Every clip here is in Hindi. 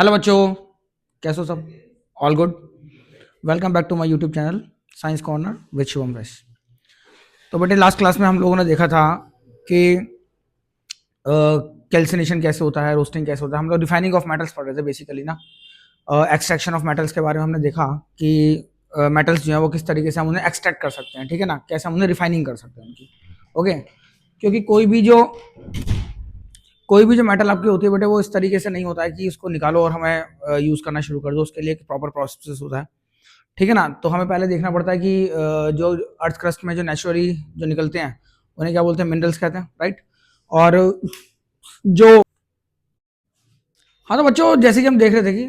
हेलो बच्चों, कैसे हो सब? All good. Welcome back to my YouTube channel science corner with Shubham Vaish. तो बेटे, लास्ट क्लास में हम लोगों ने देखा था कि कैल्सिनेशन कैसे होता है, रोस्टिंग कैसे होता है। हम लोग रिफाइनिंग ऑफ मेटल्स पढ़ रहे थे बेसिकली ना। एक्सट्रैक्शन ऑफ मेटल्स के बारे में हमने देखा कि मेटल्स जो है वो किस तरीके से हम उन्हें एक्सट्रैक्ट कर सकते हैं, ठीक है ना, कैसे हम उन्हें रिफाइनिंग कर सकते हैं उनकी। ओके, क्योंकि कोई भी जो मेटल आपकी होती है बेटे, वो इस तरीके से नहीं होता है कि उसको निकालो और हमें यूज़ करना शुरू कर दो। उसके लिए एक प्रॉपर प्रोसेस होता है, ठीक है ना। तो हमें पहले देखना पड़ता है कि जो अर्थ क्रस्ट में जो नेचुरली जो निकलते हैं उन्हें क्या बोलते हैं, मिनरल्स कहते हैं, राइट। और जो हाँ, तो बच्चों जैसे कि हम देख रहे थे कि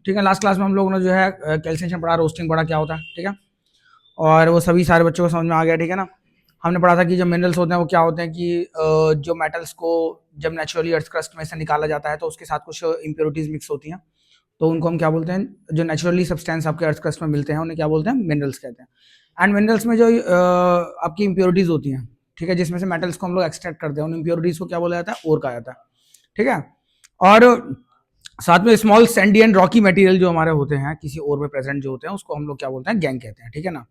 ठीक है, लास्ट क्लास में हम लोगों ने जो है कैल्सिनेशन पढ़ा, रोस्टिंग पढ़ा क्या होता है, ठीक है। और वो सभी सारे बच्चों को समझ में आ गया, ठीक है ना। हमने पढ़ा था कि जो मिनरल्स होते हैं वो क्या होते हैं कि जो मेटल्स को जब नेचुरली अर्थ क्रस्ट में से निकाला जाता है तो उसके साथ कुछ इम्प्योरिटीज मिक्स होती हैं, तो उनको हम क्या बोलते हैं, जो नेचुरली सब्सटेंस आपके अर्थ क्रस्ट में मिलते हैं उन्हें क्या बोलते हैं, मिनरल्स कहते हैं। एंड मिनरल्स में जो आपकी इम्प्योरिटीज होती हैं, ठीक है, जिसमें से मेटल्स को हम लोग एक्सट्रैक्ट करते हैं, उन इम्प्योरिटीज को क्या बोला जाता है, ओर कहा जाता है, ठीक है। और साथ में small Sandy and Rocky material जो हमारे होते हैं किसी ओर में प्रेजेंट जो होते हैं, उसको हम लोग क्या बोलते हैं, गैंग कहते हैं, ठीक है ना।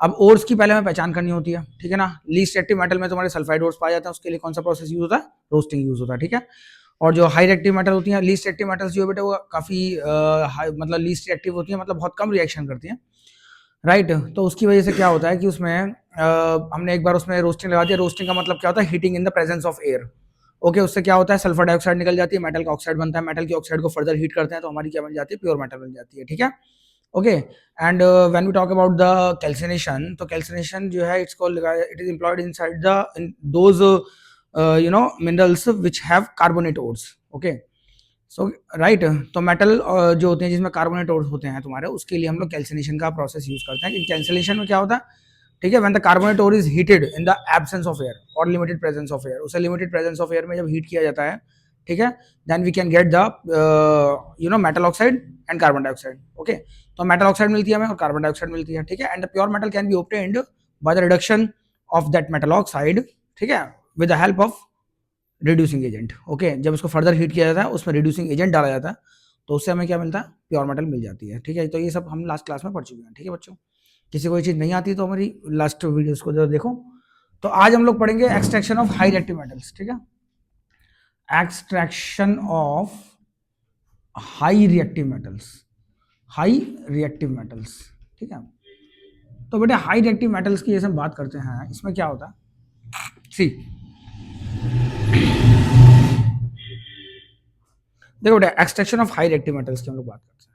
अब ओर्स की पहले हमें पहचान करनी होती है, ठीक है ना। लीस्ट एक्टिव मेटल में तुम्हारे सल्फाइड ओर्स पाए जाते हैं, उसके लिए कौन सा प्रोसेस यूज होता है, रोस्टिंग यूज होता है, ठीक है। और जो हाई रिएक्टिव मेटल होती हैं, लीस्ट एक्टिव मेटल्स जो है बेटे वो काफी मतलब लीस्ट एक्टिव होती है, मतलब बहुत कम रिएक्शन करती हैं, राइट। तो उसकी वजह से क्या होता है कि उसमें हमने एक बार उसमें रोस्टिंग लगा दिया। रोस्टिंग का मतलब क्या होता है, heating in the presence of air. Okay, उससे क्या होता है, सल्फर डाइऑक्साइड निकल जाती है, मेटल का ऑक्साइड बनता है, मेटल की ऑक्साइड को फर्दर हीट करते हैं तो हमारी क्या बन जाती है, प्योर मेटल बन जाती है, ठीक है। Okay, and when we talk about the calcination, तो कैल्सिनेशन जो है it is employed inside the in those minerals which have carbonate ores. Okay, so right. तो मेटल जो होते हैं जिसमें कार्बोनेट ओर्स होते हैं तुम्हारे, उसके लिए हम लोग कैल्सिनेशन का प्रोसेस यूज करते हैं। कैल्सिनेशन में क्या होता है, ठीक है, when the carbonate ore is heated in the absence of air और लिमिटेड प्रेजेंस ऑफ एयर, उसे लिमिटेड प्रेजेंस ऑफ एयर में जब हीट किया जाता है, ठीक है, then we can get the metal oxide and carbon dioxide. Okay, तो मेटल ऑक्साइड मिलती है हमें और कार्बन डाइऑक्साइड मिलती है, ठीक है। And the pure metal can be obtained by the reduction of that metal oxide, ठीक है, with the help of reducing agent. Okay, जब उसको फर्दर हीट किया जाता है, उसमें रिड्यूसिंग एजेंट डाला जाता है, तो उससे हमें क्या मिलता है, प्योर मेटल मिल जाती है, ठीक है। तो ये सब हम लास्ट क्लास में पढ़ चुके हैं, ठीक है बच्चों। किसी को ये चीज़ नहीं आती तो हमारी लास्ट वीडियोस को जरा देखो। तो आज हम लोग पढ़ेंगे extraction of high reactive metals, ठीक है, extraction of high reactive metals, high reactive metals, ठीक है। तो बेटे हाई रिएक्टिव मेटल्स की जैसे हम बात करते हैं, इसमें क्या होता है, सी देखो बेटे, extraction of high reactive metals की हम लोग बात करते हैं।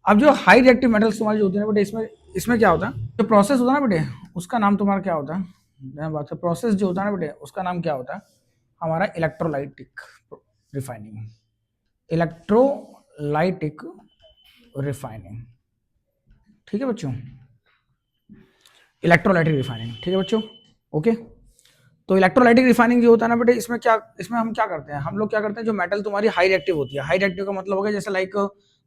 अब जो हाई रिएक्टिव मेटल्स तुम्हारे जो होते हैं बेटे, इसमें इसमें क्या होता है, जो प्रोसेस होता है ना बेटे, उसका नाम तुम्हारा क्या होता है, बात है प्रोसेस जो होता है ना बेटे, उसका नाम क्या होता है, हमारा इलेक्ट्रोलाइटिक रिफाइनिंग, इलेक्ट्रोलाइटिक रिफाइनिंग, ठीक है बच्चों, इलेक्ट्रोलाइटिक रिफाइनिंग, ठीक है बच्चों। ओके, तो इलेक्ट्रोलाइटिक रिफाइनिंग जो होता है ना बेटे, इसमें हम क्या करते हैं, हम लोग क्या करते हैं, जो मेटल तुम्हारी हाई रिएक्टिव होती है, हाई रिएक्टिव का मतलब हो गया जैसे like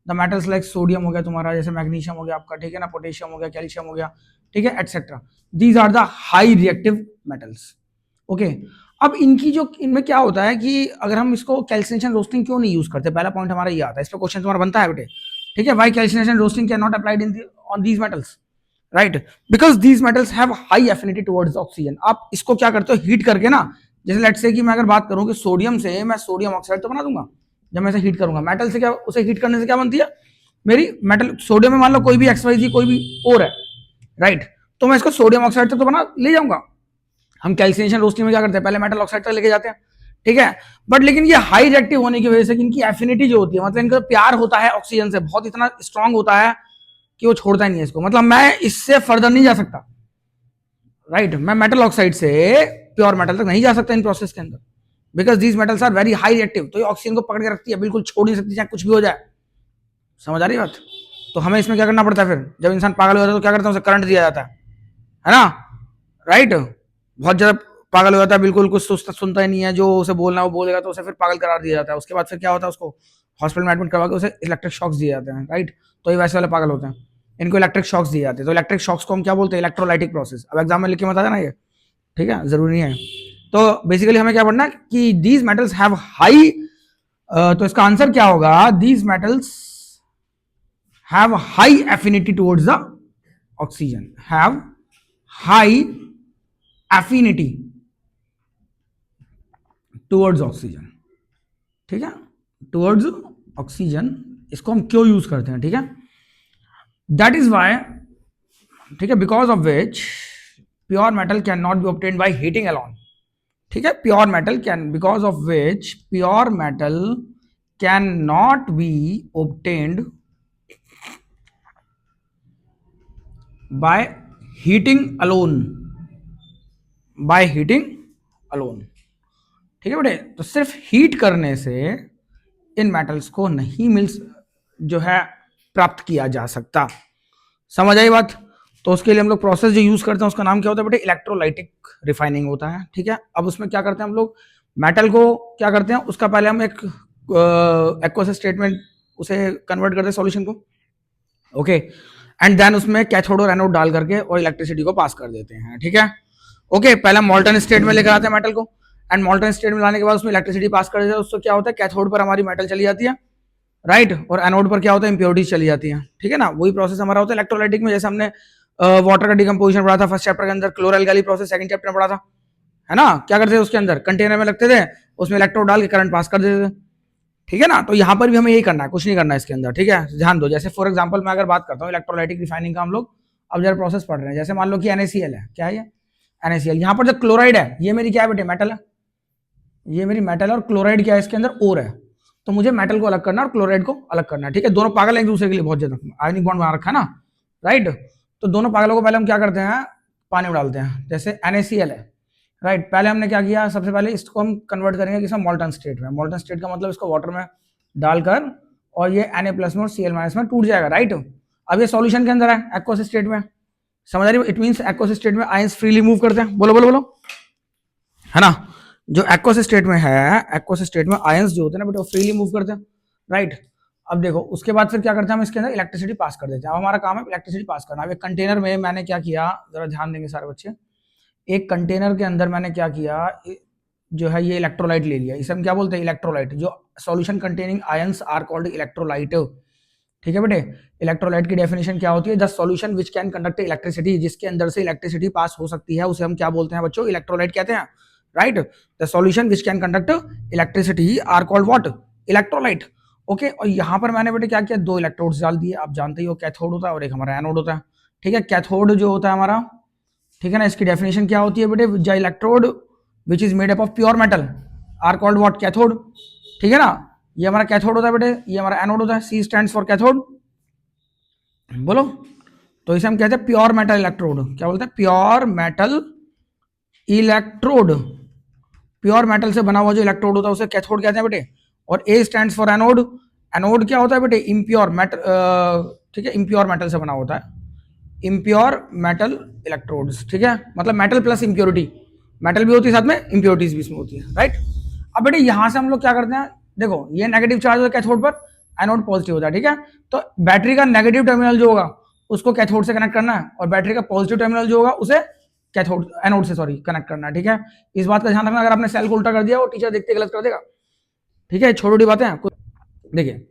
the metals like sodium हो गया तुम्हारा, जैसे मैग्नीशियम हो गया आपका, ठीक है ना, पोटेशियम हो गया, कैल्शियम हो गया, ठीक है, etcetera. These are the high reactive metals. Okay, अब इनमें क्या होता है कि अगर हम इसको कैल्सिनेशन रोस्टिंग क्यों नहीं यूज करते, पहला पॉइंट हमारा ये आता है, इस पर क्वेश्चन तुम्हारा बनता है बेटे, ठीक है, why calcination roasting can not applied in on these metals, right, because these metals have high affinity towards oxygen. आप इसको क्या करते हो, हीट करके ना, जैसे लेट्स से कि मैं अगर बात करूं कि सोडियम से मैं सोडियम ऑक्साइड तो बना दूंगा, जब मैं इसे हीट करूंगा, मेटल से क्या, उसे हीट करने से क्या बनती है, मेरी मेटल सोडियम में मान लो कोई भी XYZ कोई भी और है, राइट, तो मैं इसको सोडियम ऑक्साइड तक तो बना ले जाऊंगा। हम कैल्सिनेशन रोस्टिंग में क्या करते हैं, पहले मेटल ऑक्साइड तक लेके जाते हैं, ठीक है, बट लेकिन ये हाई रिएक्टिव होने की वजह से इनकी एफिनिटी जो होती है, मतलब इनका प्यार होता है ऑक्सीजन से, बहुत इतना स्ट्रांग होता है कि वो छोड़ता ही नहीं है इसको, मतलब मैं इससे फर्दर नहीं जा सकता, राइट, मैं मेटल ऑक्साइड से प्योर मेटल तक नहीं जा सकता इन प्रोसेस के अंदर, because these metals are very high reactive. तो ये ऑक्सीजन को पकड़ के रखती है, बिल्कुल छोड़ नहीं सकती चाहे कुछ भी हो जाए, समझ आ रही है बात। तो हमें इसमें क्या करना पड़ता है, फिर जब इंसान पागल हो जाता है तो क्या करता है, उसे करंट दिया जाता है ना, राइट, बहुत ज्यादा पागल हो जाता है, बिल्कुल कुछ सुनता ही नहीं है, जो उसे बोलना वो बोलेगा, तो उसे फिर पागल करार दिया जाता है। उसके बाद फिर क्या होता है, उसको हॉस्पिटल में एडमिट करवा के उसे इलेक्ट्रिक शॉक्स दिए जाते हैं, राइट। तो ये वैसे वाले पागल होते हैं, इनको इलेक्ट्रिक शॉक्स दिए जाते हैं। तो इलेक्ट्रिक शॉक्स को हम क्या बोलते हैं, इलेक्ट्रोलाइटिक प्रोसेस। अब एग्जाम में लिख के मत आ जाना ये, ठीक है, जरूरी नहीं है। तो बेसिकली हमें क्या पढ़ना है कि दीज मेटल्स हैव हाई तो इसका आंसर क्या होगा, these metals have high affinity towards the oxygen, have high affinity towards oxygen, ठीक है, टुवर्ड्स ऑक्सीजन। इसको हम क्यों यूज करते हैं, ठीक है, दैट इज वाई, ठीक है, because of which pure metal can not be obtained by heating alone, ठीक है, pure metal can, because of which pure metal can not be obtained by heating alone, by heating alone, ठीक है बेटे। तो सिर्फ हीट करने से इन मेटल्स को नहीं जो है प्राप्त किया जा सकता, समझ आई बात। तो उसके लिए हम लोग प्रोसेस जो यूज करते हैं उसका नाम क्या होता है बेटे, इलेक्ट्रोलाइटिक रिफाइनिंग होता है, ठीक है। अब उसमें क्या करते हैं हम लोग, मेटल को क्या करते हैं, उसका पहले हम एक एक्वस स्टेट में उसे कन्वर्ट करते हैं सॉल्यूशन को, ओके, एंड देन उसमें कैथोड और एनोड डाल करके और इलेक्ट्रिसिटी को पास कर देते हैं, ठीक है, ओके। पहले मॉल्टन स्टेट में लेकर आते हैं मेटल को, एंड मॉल्टन स्टेट में लाने के बाद उसमें इलेक्ट्रिसिटी पास कर देते हैं, उससे क्या होता है, कैथोड पर हमारी मेटल चली जाती है, राइट, और एनोड पर क्या होता है, इंप्योरिटीज चली जाती है, ठीक है ना। वही प्रोसेस हमारा होता है इलेक्ट्रोलाइटिक में, जैसे हमने वाटर का डिकम्पोजिशन पढ़ा था फर्स्ट चैप्टर के अंदर, क्लोरल प्रोसेस सेकंड चैप्टर में पढ़ा था, है ना। क्या करते थे उसके अंदर, कंटेनर में लगते थे, उसमें इलेक्ट्रोड डाल के करंट पास कर देते थे, ठीक है ना। तो यहाँ पर भी हमें यही करना है, कुछ नहीं करना है इसके अंदर, ठीक है, ध्यान दो। जैसे फॉर एग्जांपल मैं अगर बात करता हूँ इलेक्ट्रोलाइटिक रिफाइनिंग का, हम लोग अब जरा प्रोसेस पढ़ रहे हैं, जैसे मान लो कि NaCl है, क्या है ये NaCl, यहाँ पर जो क्लोराइड है ये मेरी क्या है बेटे, मेटल है, ये मेरी मेटल है, और क्लोराइड क्या है इसके अंदर, ओर है। तो मुझे मेटल को अलग करना है और क्लोराइड को अलग करना है, ठीक है। दोनों पागल हैं एक दूसरे के लिए बहुत ज्यादा, आयनिक बॉन्ड बना रखा है ना, राइट। तो दोनों पागलों को पहले हम क्या करते हैं, पानी में डालते हैं, जैसे NaCl है, राइट। पहले हमने क्या किया, सबसे पहले इसको हम कन्वर्ट करेंगे किसमें, मॉल्टन स्टेट में। मॉल्टन स्टेट का मतलब इसको वाटर में डालकर और ये Na+ में और Cl- में टूट जाएगा, राइट। अब ये सॉल्यूशन के अंदर है एक्वस स्टेट में, समझ आ रही है, इट मींस एक्वस स्टेट में आयंस फ्रीली मूव करते हैं, बोलो बोलो बोलो, है ना। जो एक्वस स्टेट में है, एक्वस स्टेट में आयंस जो होते हैं ना बेटा, वो फ्रीली मूव करते हैं, राइट। अब देखो उसके बाद फिर क्या करते हैं, हम इसके अंदर इलेक्ट्रिसिटी पास कर देते हैं। अब हमारा काम है इलेक्ट्रिसिटी पास करना। अब एक कंटेनर में मैंने क्या किया, जरा ध्यान देंगे सारे बच्चे, एक कंटेनर के अंदर मैंने क्या किया, जो है ये इलेक्ट्रोलाइट ले लिया, इसे हम क्या बोलते हैं, इलेक्ट्रोलाइट। जो solution containing ions are called electrolyte, ठीक है बेटे। इलेक्ट्रोलाइट की डेफिनेशन क्या होती है, the solution which can conduct electricity, जिसके अंदर से इलेक्ट्रिसिटी पास हो सकती है, उसे हम क्या बोलते हैं बच्चों, इलेक्ट्रोलाइट कहते हैं, right. The solution which can conduct electricity are called what, electrolyte, okay. और यहाँ पर मैंने बेटे क्या किया, दो इलेक्ट्रोड्स डाल दिए। आप जानते ही हो कैथोड होता है और एक हमारा एनोड होता है, ठीक है। कैथोड जो होता है हमारा, ठीक है ना, इसकी डेफिनेशन क्या होती है बेटे, the electrode which is made up of pure metal are called what, cathode, ठीक है ना। ये हमारा कैथोड होता है बेटे, ये हमारा एनोड होता है, सी स्टैंड्स फॉर कैथोड, बोलो। तो इसे हम कहते हैं प्योर मेटल इलेक्ट्रोड, क्या बोलते हैं, pure metal electrode. Pure metal से बना हुआ जो इलेक्ट्रोड होता है उसे कैथोड कहते हैं बेटे। और ए स्टैंड्स फॉर एनोड, एनोड क्या होता है बेटे, इम्प्योर मेटल, ठीक है, इम्प्योर मेटल से बना होता है, इम्प्योर मेटल इलेक्ट्रोड्स, ठीक है, मतलब मेटल प्लस इम्प्योरिटी, मेटल भी होती है साथ में, इम्प्योरिटीज भी इसमें होती है, राइट। अब बेटे यहां से हम लोग क्या करते हैं, देखो ये नेगेटिव चार्ज होता है कैथोड पर, एनोड पॉजिटिव होता है, ठीक है। तो बैटरी का नेगेटिव टर्मिनल जो होगा उसको कैथोड से कनेक्ट करना है, और बैटरी का पॉजिटिव टर्मिनल जो होगा उसे कैथोड, एनोड से सॉरी कनेक्ट करना है, ठीक है। इस बात का ध्यान रखना, अगर आपने सेल को उल्टा कर दिया वो टीचर देखते गलत कर देगा, ठीक है। छोटी छोटी बातें हैं, देखिए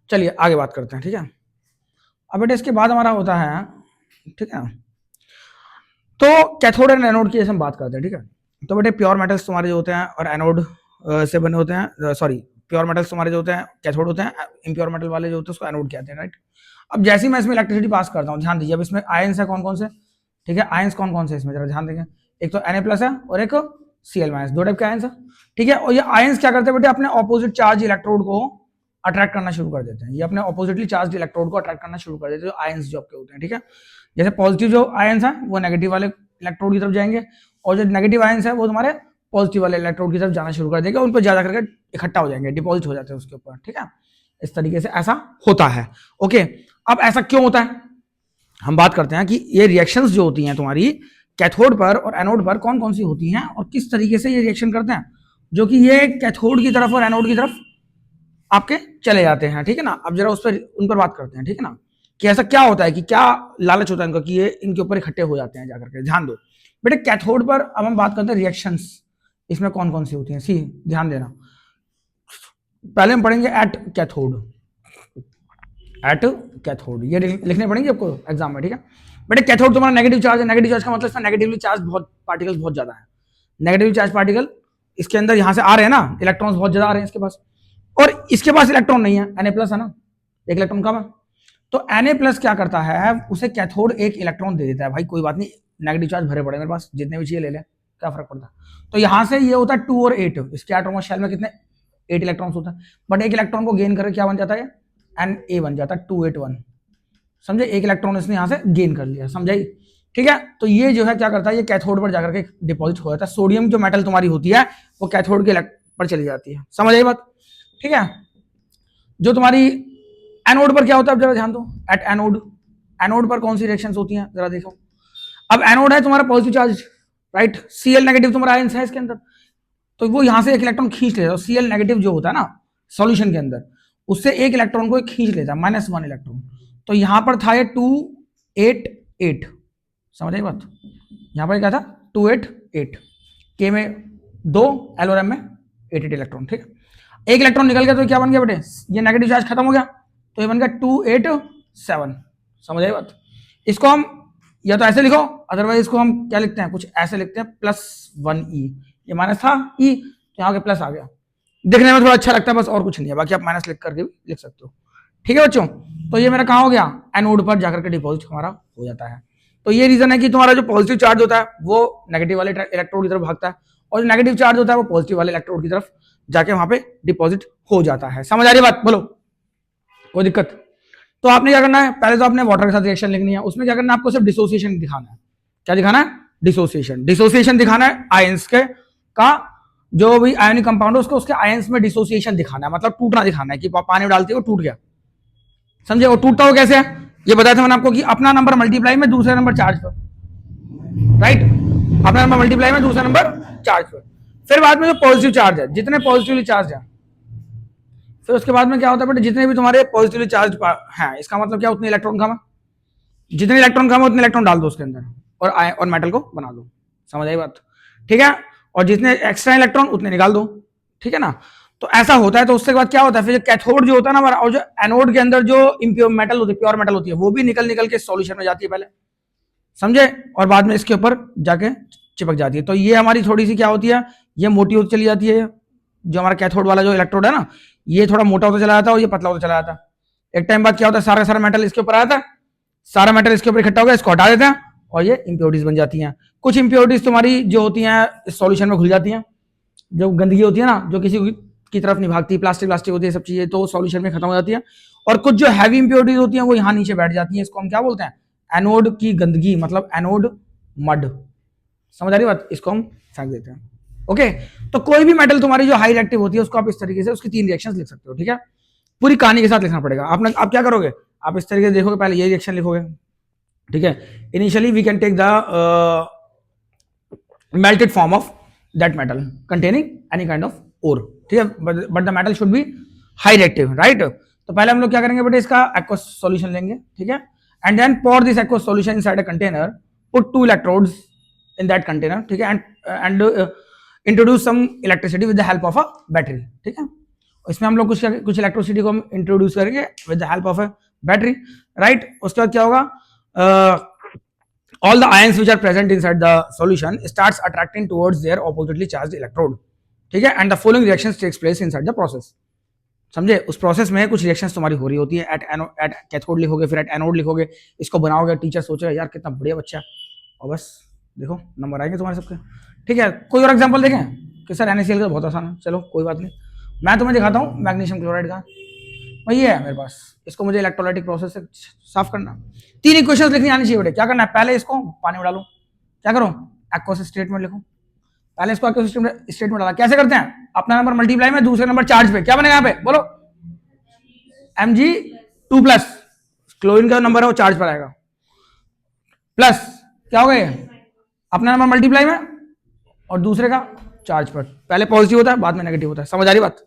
चलिए आगे बात करते हैं, ठीक है। अब बेटे इसके बाद हमारा होता है, ठीक है, तो कैथोड एंड एनोड की हम बात करते हैं, ठीक है। तो बेटे प्योर मेटल्स तुम्हारे जो होते हैं और एनोड से बने होते हैं, सॉरी प्योर मेटल्स तुम्हारे जो होते हैं कैथोड होते हैं, इम्प्योर मेटल वाले जो होते हैं उसको एनोड कहते हैं, राइट। अब जैसे ही मैं इसमें इलेक्ट्रिसिटी पास करता हूँ, ध्यान दीजिए, अब इसमें आयंस है कौन कौन से, ठीक है, आयंस कौन कौन से इसमें जरा ध्यान देंगे, एक तो Na+ है और एक Cl-, दो टाइप के आयंस है, ठीक है। और ये आयंस क्या करते हैं बेटे, अपने ऑपोजिट चार्ज इलेक्ट्रोड को अट्रैक्ट करना शुरू कर देते हैं, ये अपने ऑपोजिटली चार्ज इलेक्ट्रोड को अट्रैक्ट करना शुरू कर देते हैं, जो आयंस जो आपके होते हैं, ठीक है। जैसे पॉजिटिव जो आयंस है वो नेगेटिव वाले इलेक्ट्रोड की तरफ जाएंगे, और जो नेगेटिव आयंस है वो तुम्हारे पॉजिटिव वाले इलेक्ट्रोड की तरफ जाना शुरू कर देगा, उन पर ज्यादा करके इकट्ठा हो जाएंगे, डिपॉजिट हो जाते हैं उसके ऊपर, ठीक है। इस तरीके से ऐसा होता है, ओके। अब ऐसा क्यों होता है, हम बात करते हैं कि ये रिएक्शंस जो होती हैं तुम्हारी कैथोड पर और एनोड पर कौन कौन सी होती हैं और किस तरीके से ये रिएक्शन करते हैं, जो कि ये कैथोड की तरफ और एनोड की तरफ आपके चले जाते हैं, ठीक है ना। अब जरा उस पर उन पर बात करते हैं, ठीक है ना, कि ऐसा क्या होता है, कि क्या लालच होता है इनका कि ये इनके ऊपर इकट्ठे हो जाते हैं जाकर के। ध्यान दो बेटे, कैथोड पर अब हम बात करते हैं रिएक्शंस, इसमें कौन कौन सी होती हैं, सी ध्यान देना। पहले हम पढ़ेंगे एट कैथोड, एट कैथोड ये लिखने पड़ेंगे आपको एग्जाम में, ठीक है बेटे। कैथोड तुम्हारा नेगेटिव चार्ज है, नेगेटिव चार्ज का मतलब इसमें नेगेटिवली चार्ज बहुत पार्टिकल्स बहुत ज्यादा है, नेगेटिव चार्ज पार्टिकल इसके अंदर यहां से आ रहे हैं ना, इलेक्ट्रॉन्स बहुत ज्यादा आ रहे हैं इसके पास, और इसके पास इलेक्ट्रॉन नहीं है, Na+ है ना, एक इलेक्ट्रॉन कम है। तो Na+ क्या करता है, उसे कैथोड एक इलेक्ट्रॉन दे देता है, भाई कोई बात नहीं, नेगेटिव चार्ज भरे पड़े मेरे पास, जितने भी चाहिए ले ले, क्या फर्क पड़ता है। तो यहां से ये होता है 2 और 8, इसके एटॉमिक शेल में कितने 8 इलेक्ट्रॉन्स होता है, बट एक इलेक्ट्रॉन को गेन करके क्या बन जाता है, Na बन जाता है 281, समझे, एक इलेक्ट्रॉन इसने यहां से गेन कर लिया, समझाई, ठीक है। तो ये जो है क्या करता है, ये कैथोड पर जाकर के डिपॉजिट हो जाता है, सोडियम जो मेटल तुम्हारी होती है वो कैथोड के पर चली जाती है, समझ आई बात, ठीक है। जो तुम्हारी एनोड पर क्या होता है, अब जरा ध्यान दो, एट एनोड, एनोड पर कौन सी रिएक्शंस होती हैं जरा देखो। अब एनोड है तुम्हारा positive charge, right, Cl negative तुम्हारा आयंस है इसके अंदर, तो वो यहां से एक इलेक्ट्रॉन खींच लेता है, Cl नेगेटिव जो होता है ना सॉल्यूशन के अंदर, उससे एक इलेक्ट्रॉन को खींच लेता है, -1 इलेक्ट्रॉन। तो यहां पर था ये 288, समझ आई बात, यहां पर क्या था 288, के में 2, L और M में 88 इलेक्ट्रॉन, ठीक है। एक इलेक्ट्रॉन निकल गया तो क्या बन गया बेटे, ये नेगेटिव चार्ज खत्म हो गया, तो ये बन गया 287, समझ आई बात। इसको हम या तो ऐसे लिखो, अदरवाइज इसको हम क्या लिखते हैं, कुछ ऐसे लिखते हैं +1e, ये माइनस था e, तो यहाँ के प्लस आ गया, दिखने में थोड़ा अच्छा लगता है बस, और कुछ नहीं है, बाकी आप माइनस लिख करके भी लिख सकते हो, ठीक है बच्चों। तो ये मेरा कहाँ हो गया, एनोड पर जाकर के डिपॉजिट हमारा हो जाता है। तो ये रीजन है कि तुम्हारा जो पॉजिटिव चार्ज होता है वो नेगेटिव वाले इलेक्ट्रोड की तरफ भागता है, और जो नेगेटिव चार्ज होता है वो पॉजिटिव वाले इलेक्ट्रोड की तरफ जाके वहां पे डिपॉजिट हो जाता है, समझ आ रही बात, बोलो कोई दिक्कत। तो आपने क्या करना है, पहले तो आपने वाटर के साथ रिएक्शन लिखनी है, उसमें क्या करना है, आपको सिर्फ डिसोसिएशन दिखाना है, क्या दिखाना है, डिसोसिएशन, डिसोसिएशन दिखाना है आयंस के का, जो भी आयनिक कंपाउंड है उसको उसके आयंस में डिसोसिएशन दिखाना है, मतलब टूटना दिखाना है कि पानी डालते हो टूट गया, समझे। वो टूटता हो कैसे है, ये बताया था मैंने आपको कि अपना नंबर मल्टीप्लाई में दूसरे नंबर चार्ज पर, राइट, अपना नंबर मल्टीप्लाई में दूसरा नंबर चार्ज पर, फिर बाद में जो पॉजिटिव चार्ज है, जितने पॉजिटिवली चार्ज है, फिर उसके बाद में क्या होता है बेटे, जितने भी तुम्हारे पॉजिटिवली चार्ज हैं, इसका मतलब क्या, उतने इलेक्ट्रॉन कम है, जितने इलेक्ट्रॉन कम है उतने इलेक्ट्रॉन डाल दो उसके अंदर, और मेटल को बना दो, समझ आई बात, ठीक है। और जितने एक्स्ट्रा इलेक्ट्रॉन उतने निकाल दो, ठीक है ना। तो ऐसा होता है, तो उसके बाद क्या होता है, फिर कैथोड जो होता है ना हमारा, और जो एनोड के अंदर जो इम्प्योर मेटल होती है, प्योर मेटल होती है, वो भी निकल निकल के सॉल्यूशन में जाती है पहले, समझे, और बाद में इसके ऊपर जाके चिपक जाती है। तो ये हमारी थोड़ी सी क्या होती है, ये मोटी होती चली जाती है, जो हमारा कैथोड वाला जो इलेक्ट्रोड है ना, ये थोड़ा मोटा होता चला जाता है और ये पतला होता चला जाता है। एक टाइम बाद क्या होता है, सारा सारा मेटल इसके ऊपर आता है, सारा मेटल इसके ऊपर इकट्ठा हो गया, इसको हटा देते हैं और ये इंप्योरिटीज बन जाती हैं। कुछ इंप्योरिटीज तुम्हारी जो होती हैं इस सॉल्यूशन में घुल जाती हैं, जो गंदगी होती है ना, जो किसी की तरफ नहीं भागती, प्लास्टिक प्लास्टिक होती है, सब चीजें तो सॉल्यूशन में खत्म हो जाती है। और कुछ जो हैवी इंप्योरिटीज होती हैं वो यहाँ नीचे बैठ जाती हैं, इसको हम क्या बोलते हैं, एनोड की गंदगी, मतलब एनोड मड, समझ आ रही बात, इसको हम फेंक देते हैं। ओके, तो कोई भी मेटल तुम्हारी जो हाई रिएक्टिव होती है उसको आप इस तरीके से उसकी 3 रिएक्शंस लिख सकते हो, ठीक है, पूरी कहानी के साथ लिखना पड़ेगा। आप क्या करोगे, आप इस तरीके से देखोगे, पहले ये रिएक्शन लिखोगे, ठीक है, initially we can take the melted form of that metal containing any kind of ore, ठीक है, but the metal should be high reactive, right। तो पहले हम लोग क्या करेंगे बेटे, इसका aqueous solution लेंगे, ठीक है, and then pour this aqueous solution inside a container, put 2 electrodes in that container, ठीक है, and introduce some electricity with the help of a battery, ठीक है। इसमें हम लोग कुछ इलेक्ट्रिसिटी को हम इंट्रोड्यूस करेंगे with the help of a battery, right. उसके बाद क्या होगा, all the ions which are present inside the solution starts attracting towards their oppositely charged electrode, ठीक है, and the following reactions takes place inside the process, समझे। उस प्रोसेस में कुछ रिएक्शंस तुम्हारी हो रही होती है, एट कैथोड लिखोगे, फिर एट एनोड लिखोगे, इसको बनाओगे, टीचर सोचेगा यार कितना बढ़िया बच्चा, और बस देखो नंबर आएंगे तुम्हारे सबके, ठीक है। कोई और एग्जांपल देखें कि सर NaCl का बहुत आसान है, चलो कोई बात नहीं, मैं तुम्हें दिखाता हूँ मैग्नीशियम क्लोराइड का, वही है मेरे पास, इसको मुझे इलेक्ट्रोलाइटिक प्रोसेस से साफ करना। 3 इक्वेशंस लिखनी आनी चाहिए बेटे, क्या करना है, पहले इसको पानी में डालो, क्या करो, एक्वस स्टेट में लिखो, पहले इसको एक्वस स्टेट में डाला, कैसे करते हैं, अपना नंबर मल्टीप्लाई में दूसरे नंबर चार्ज पे, क्या बनेगा यहाँ पे बोलो, Mg2+, क्लोरीन का नंबर है वो चार्ज पर आएगा, प्लस क्या हो गया, अपना नंबर मल्टीप्लाई में और दूसरे का चार्ज पर, पहले पॉजिटिव होता है बाद में नेगेटिव होता है, समझ आ रही बात।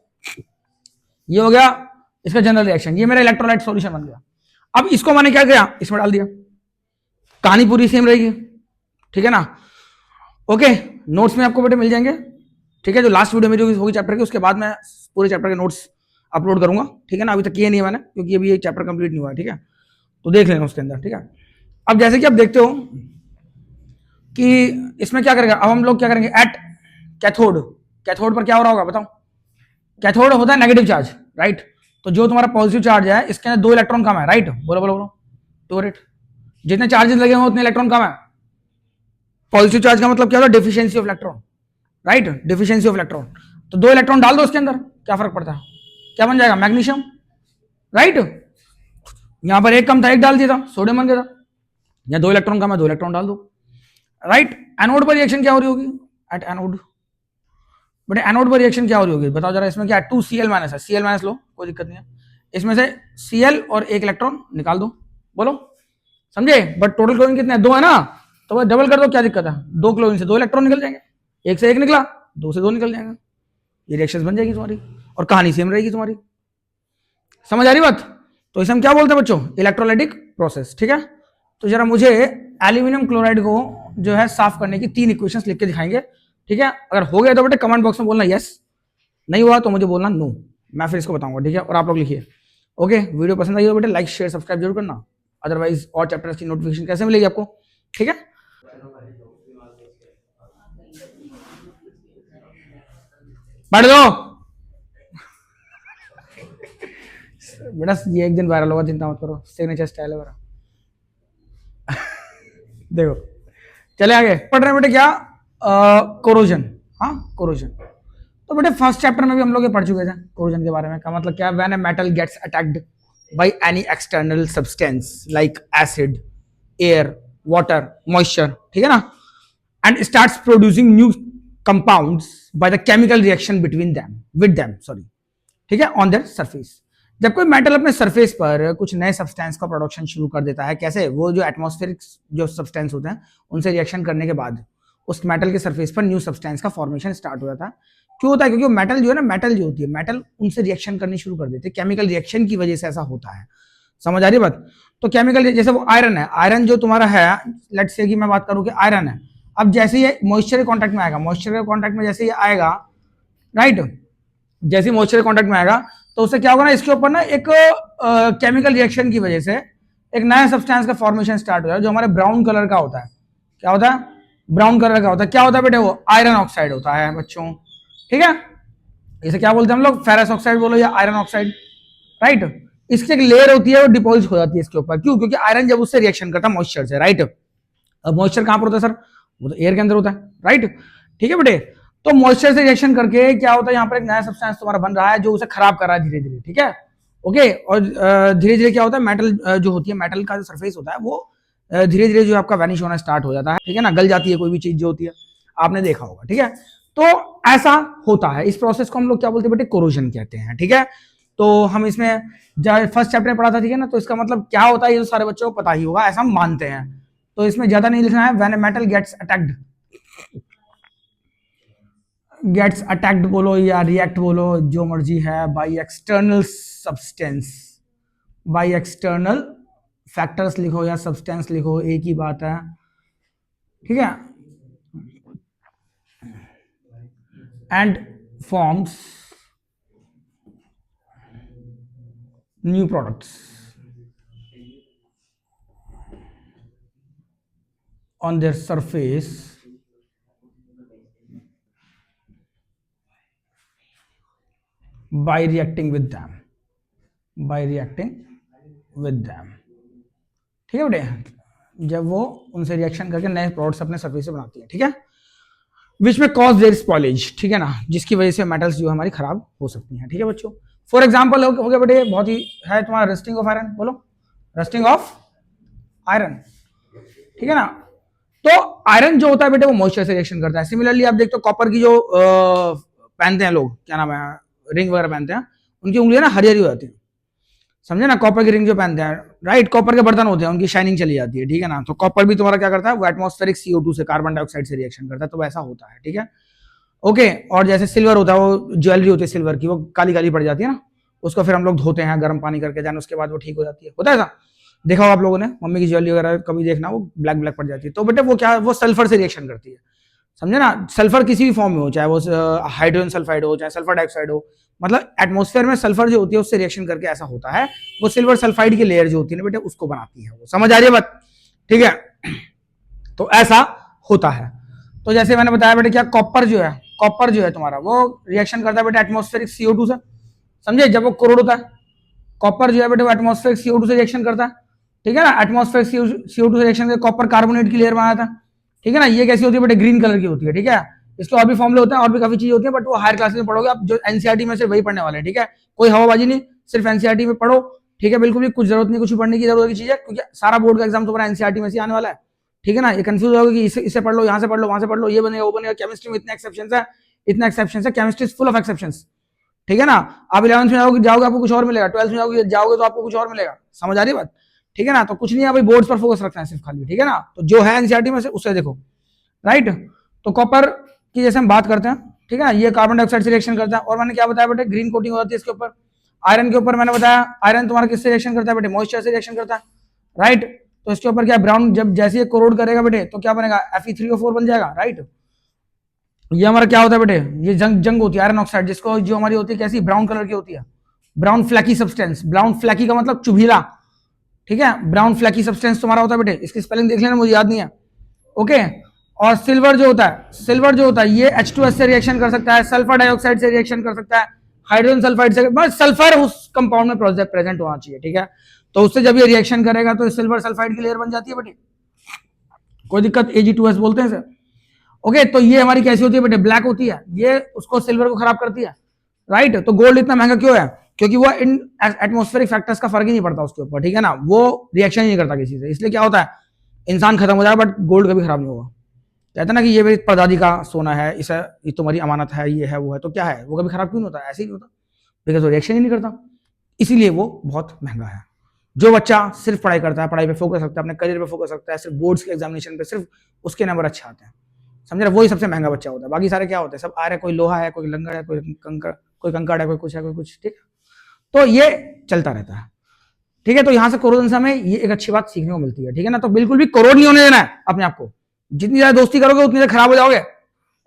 ये हो गया इसका जनरल रिएक्शन, ये मेरा इलेक्ट्रोलाइट सॉल्यूशन बन गया। अब इसको मैंने क्या किया, इसमें डाल दिया, कहानी पूरी सेम रहेगी, ठीक है ना। ओके, नोट्स में आपको बेटे मिल जाएंगे, ठीक है, जो लास्ट वीडियो मेरी होगी चैप्टर की, उसके बाद मैं पूरे चैप्टर के नोट्स अपलोड करूंगा, ठीक है ना, अभी तक किए नहीं है मैंने क्योंकि अभी ये चैप्टर कंप्लीट नहीं हुआ है, ठीक है, तो देख लेना उसके अंदर, ठीक है। अब जैसे कि आप देखते हो कि इसमें क्या करेगा, अब हम लोग क्या करेंगे एट कैथोड, कैथोड पर क्या हो रहा होगा बताओ, कैथोड होता है नेगेटिव चार्ज, राइट, तो जो तुम्हारा पॉजिटिव चार्ज है इसके अंदर 2 इलेक्ट्रॉन कम है, राइट, बोलो बोलो बोलो, टू रेट, जितने चार्जेस लगे हों उतने इलेक्ट्रॉन कम है। पॉजिटिव चार्ज का मतलब क्या होता है, deficiency of electron, right, deficiency of electron, तो 2 इलेक्ट्रॉन डाल दो उसके अंदर, क्या फर्क पड़ता है, क्या बन जाएगा, मैग्नीशियम, राइट, यहां पर एक कम था, एक डाल दिया था, सोडियम बन गया था, या 2 इलेक्ट्रॉन कम है, 2 इलेक्ट्रॉन डाल दो, राइट। एनोड पर रिएक्शन क्या हो रही होगी, एट एनोड, बट एनोड पर रिएक्शन क्या हो रही होगी बताओ जरा, इसमें क्या 2Cl माइनस है, Cl माइनस लो, कोई दिक्कत नहीं है, इसमें से Cl और 1 इलेक्ट्रॉन निकाल दो, बोलो, समझे, बट टोटल क्लोरीन कितने हैं, 2 है ना, तो बस डबल कर दो, क्या दिक्कत है, 2 क्लोरीन से 2 इलेक्ट्रॉन निकल जाएंगे, 1 से 1 निकला, 2 से 2 निकल जाएंगे, ये रिएक्शन बन जाएगी तुम्हारी, और कहानी सेम रहेगी तुम्हारी, समझ आ रही बात। तो इसे हम क्या बोलते हैं बच्चों, इलेक्ट्रोलाइटिक प्रोसेस, ठीक है। तो जरा मुझे एल्यूमिनियम क्लोराइड को जो है साफ करने की 3 इक्वेशंस लिख के दिखाएंगे, ठीक है, अगर हो गया तो बेटे कमेंट बॉक्स में बोलना यस, नहीं हुआ तो मुझे बोलना नो, मैं फिर इसको बताऊंगा, ठीक है, और आप लोग लिखिए, ओके। वीडियो पसंद आई हो बेटे लाइक शेयर सब्सक्राइब जरूर करना, अदरवाइज और चैप्टर्स की नोटिफिकेशन कैसे मिलेगी आपको, ठीक है। बैठ जाओ बेटा, ये एक दिन वायरल होगा, चिंता मत करो, सिग्नेचर स्टाइल है मेरा देखो, चले आगे पढ़ रहे हैं बेटे, क्या कोरोजन, हाँ कोरोजन, तो बेटे फर्स्ट चैप्टर में भी हम लोग ये पढ़ चुके थे कोरोजन के बारे में, का मतलब क्या, when a metal gets attacked by any external substance like acid, air, water, moisture, ठीक है ना, and starts producing new compounds by the chemical reaction between them with them, sorry, ठीक है, ऑन देयर सरफेस। जब कोई मेटल अपने सरफेस पर कुछ नए सब्सटेंस का प्रोडक्शन शुरू कर देता है, कैसे, वो जो एटमॉस्फेरिक जो सब्सटेंस होते हैं उनसे रिएक्शन करने के बाद उस मेटल के सरफेस पर न्यू सब्सटेंस का फॉर्मेशन स्टार्ट हो जाता है। क्यों होता है, क्योंकि मेटल जो है ना, मेटल जो होती है, मेटल उनसे रिएक्शन करनी शुरू कर देते हैं, केमिकल रिएक्शन की वजह से ऐसा होता है, समझ आ रही बात। तो केमिकल जैसे वो आयरन है, आयरन जो तुम्हारा है, लेट्स से कि मैं बात करूं कि आयरन है, अब जैसे ये मॉइस्चर के कॉन्टैक्ट में आएगा, मॉइस्चर के कॉन्टैक्ट में जैसे ये आएगा, राइट, जैसे मॉइस्चर के कॉन्टैक्ट में आएगा तो उससे क्या होगा ना, इसके ऊपर ना एक केमिकल रिएक्शन की वजह से एक नया सब्सटेंस का फॉर्मेशन स्टार्ट हो जाए, जो हमारे ब्राउन कलर का होता है, क्या होता है, ब्राउन कलर का होता है, क्या होता है बेटे, वो आयरन ऑक्साइड होता है बच्चों, ठीक है, इसे क्या बोलते हैं हम लोग, फेरस ऑक्साइड बोलो या आयरन ऑक्साइड, राइट। इसकी एक लेयर होती है, वो डिपॉजिट हो जाती है इसके ऊपर, क्यों, क्योंकि आयरन जब उससे रिएक्शन करता है मॉइस्चर से, राइट, अब मॉइस्चर कहां पर होता है सर, वो तो एयर के अंदर होता है, राइट, ठीक है बेटे, तो मॉइस्चर से रिएक्शन करके क्या होता है, यहाँ पर एक नया सब्सटेंस तुम्हारा बन रहा है जो उसे खराब कर रहा है धीरे धीरे, ठीक है, ओके, और धीरे धीरे क्या होता है, मेटल जो होती है, मेटल का जो सरफेस होता है वो धीरे धीरे जो आपका वैनिश होना स्टार्ट हो जाता है, ठीक है ना, गल जाती है कोई भी चीज जो होती है, आपने देखा होगा, ठीक है, तो ऐसा होता है, इस प्रोसेस को हम लोग क्या बोलते हैं बेटे, कोरोजन कहते हैं, ठीक है। तो हम इसमें फर्स्ट चैप्टर में पढ़ा था, ठीक है ना, तो इसका मतलब क्या होता है ये तो सारे बच्चों को पता ही होगा, ऐसा हम मानते हैं, तो इसमें ज्यादा नहीं लिखना है, व्हेन मेटल गेट्स अटैक्ड बोलो या रिएक्ट बोलो, जो मर्जी है, by external substance, by external factors लिखो या सब्सटेंस लिखो, एक ही बात है, ठीक है, and forms new products on their surface by reacting with them, by reacting with them, ठीक है बेटे, जब वो उनसे रिएक्शन करके नए प्रोडक्ट्स अपने सरफेस से बनाती है, ठीक है, विच में कॉज देयर स्पॉइलेज, ठीक है ना, जिसकी वजह से मेटल्स जो हमारी खराब हो सकती हैं, ठीक है बच्चों। फॉर एग्जांपल हो गया बेटे, बहुत ही है तुम्हारा रस्टिंग ऑफ आयरन, बोलो रस्टिंग ऑफ आयरन, ठीक है ना, तो आयरन जो होता है बेटे वो मॉइस्चर से रिएक्शन करता है। सिमिलरली आप देखते हो कॉपर की जो पहनते हैं लोग, क्या नाम है, रिंग वगैरह पहनते हैं, उनकी उंगलियां ना हरी हरी हो जाती है, समझे ना, कॉपर की रिंग जो पहनते हैं, राइट, कॉपर के बर्तन होते हैं, उनकी शाइनिंग चली जाती है, ठीक है ना, तो कॉपर भी तुम्हारा क्या करता है, वो एटमॉस्फेरिक CO2 से, कार्बन डाइऑक्साइड से रिएक्शन करता है, तो वैसा होता है, ठीक है, ओके। और जैसे सिल्वर होता है, वो ज्वेलरी होती है सिल्वर की, वो काली काली पड़ जाती है ना, उसको फिर हम लोग धोते हैं गर्म पानी करके, जाने उसके बाद वो ठीक हो जाती है, होता है ऐसा, देखा हो आप लोगों ने, मम्मी की ज्वेलरी वगैरह कभी देखना, वो ब्लैक ब्लैक पड़ जाती है, तो बेटे वो क्या, वो सल्फर से रिएक्शन करती है, समझे ना, सल्फर किसी भी फॉर्म में हो, चाहे वो हाइड्रोजन सल्फाइड हो, चाहे सल्फर डाइऑक्साइड हो, मतलब एटमॉस्फेयर में सल्फर जो होती है उससे रिएक्शन करके ऐसा होता है, वो सिल्वर सल्फाइड की लेयर जो होती है ना बेटे उसको बनाती है वो, समझ आ रही है बात, ठीक है। तो ऐसा होता है। तो जैसे मैंने बताया बेटे क्या, कॉपर जो है तुम्हारा वो रिएक्शन करता है बेटे एटमॉस्फेरिक CO2 से, समझे, जब वो कोरोड होता है कॉपर जो है बेटे वो एटमॉस्फेरिक CO2 से रिएक्शन करता है, ठीक है ना, एटमॉस्फेरिक CO2 से रिएक्शन करके कॉपर कार्बोनेट की लेयर बनाता है, ठीक है ना। ये कैसी होती है बेटे, ग्रीन कलर की होती है, ठीक है। इसके और भी फॉर्मूले होते हैं, और भी काफी चीजें होती है, बट वो हायर क्लासेस में पढ़ोगे आप, जो एनसीईआरटी में सिर्फ वही पढ़ने वाले हैं, ठीक है। कोई हवाबाजी नहीं, सिर्फ एनसीईआरटी में पढ़ो, ठीक है, बिल्कुल भी कुछ जरूरत नहीं, कुछ पढ़ने की जरूरत की चीज है, क्योंकि सारा बोर्ड का एग्जाम तुम्हारा एनसीईआरटी में से आने वाला है, ठीक है ना। ये कंफ्यूज होगा कि इसे पढ़ लो, यहाँ से पढ़ लो, वहां से पढ़ लो, ये बनेगा वो बनेगा, केमिस्ट्री में इतना एक्सेप्शन है, chemistry is full of exception, ठीक है ना। आप 11th में जाओगे आपको कुछ और मिलेगा, 12th में जाओगे तो आपको कुछ और मिलेगा, समझ आ रही बात, ठीक है ना। तो कुछ नहीं है भाई, बोर्ड्स पर फोकस रखना है सिर्फ खाली, ठीक है ना। तो जो है एनसीईआरटी में से उससे देखो, राइट। तो कॉपर की जैसे हम बात करते हैं, ठीक है ना, ये कार्बन डाइऑक्साइड से रिएक्शन करता है, और मैंने क्या बताया बेटे, ग्रीन कोटिंग हो जाती है इसके ऊपर। आयरन के ऊपर मैंने बताया, आयरन तुम्हारा किससे रिएक्शन करता है बेटे, मॉइस्चर से रिएक्शन करता है, राइट। तो इसके ऊपर क्या, ब्राउन, जब जैसे ये कोरोड करेगा बेटे तो क्या बनेगा, Fe3O4 बन जाएगा, राइट। ये हमारा क्या होता है बेटे, ये जंग होती है आयरन ऑक्साइड, जिसको जो हमारी होती है कैसी, ब्राउन कलर की होती है, brown flaky substance, brown flaky का मतलब चुभीला, ठीक है, ब्राउन फ्लैकी सब्सटेंस तुम्हारा होता है बेटे, इसकी स्पेलिंग देख लेना, मुझे याद नहीं है, ओके। और सिल्वर जो होता है ये H2S से रिएक्शन कर सकता है, सल्फर डाइऑक्साइड से रिएक्शन कर सकता है, हाइड्रोजन सल्फाइड से, बस सल्फर उस कंपाउंड में प्रेजेंट होना चाहिए, ठीक है। तो उससे जब ये रिएक्शन करेगा तो सिल्वर सल्फाइड की लेयर बन जाती है बेटे, कोई दिक्कत, Ag2S बोलते हैं इसे, ओके। तो ये हमारी कैसी होती है बेटे, ब्लैक होती है, ये उसको सिल्वर को खराब करती है, राइट। तो गोल्ड इतना महंगा क्यों है, क्योंकि वो इन एटमॉस्फेरिक फैक्टर्स का फर्क ही नहीं पड़ता उसके ऊपर, ठीक है ना, वो रिएक्शन ही नहीं करता किसी से, इसलिए क्या होता है, इंसान खत्म हो जाएगा बट गोल्ड कभी खराब नहीं होगा। कहते ना कि ये मेरी परदादी का सोना है, इसे ये तुम्हारी अमानत है, ये है वो है, तो क्या है, वो कभी खराब क्यों नहीं होता, ऐसे ही नहीं होता, बिकॉज वो रिएक्शन ही नहीं करता, इसीलिए वो बहुत महंगा है। जो बच्चा सिर्फ पढ़ाई करता है, पढ़ाई पे फोकस रखता है, अपने करियर पे फोकस रखता है, सिर्फ बोर्ड्स के एग्जामिनेशन पे सिर्फ उसके नंबर अच्छे आते हैं, समझ रहे, वही सबसे महंगा बच्चा होता है। बाकी सारे क्या होते हैं, सब आ रहे, कोई लोहा है, कोई लंगड़ है, कोई कंकड़ है, कोई कुछ है, कोई कुछ, ठीक है। तो ये चलता रहता है, ठीक है। तो यहां से कोरोजन से हमें ये एक अच्छी बात सीखने को मिलती है, ठीक है ना। तो बिल्कुल भी कोरोड नहीं होने देना है अपने आप को, जितनी ज्यादा दोस्ती करोगे उतनी ज्यादा खराब हो जाओगे,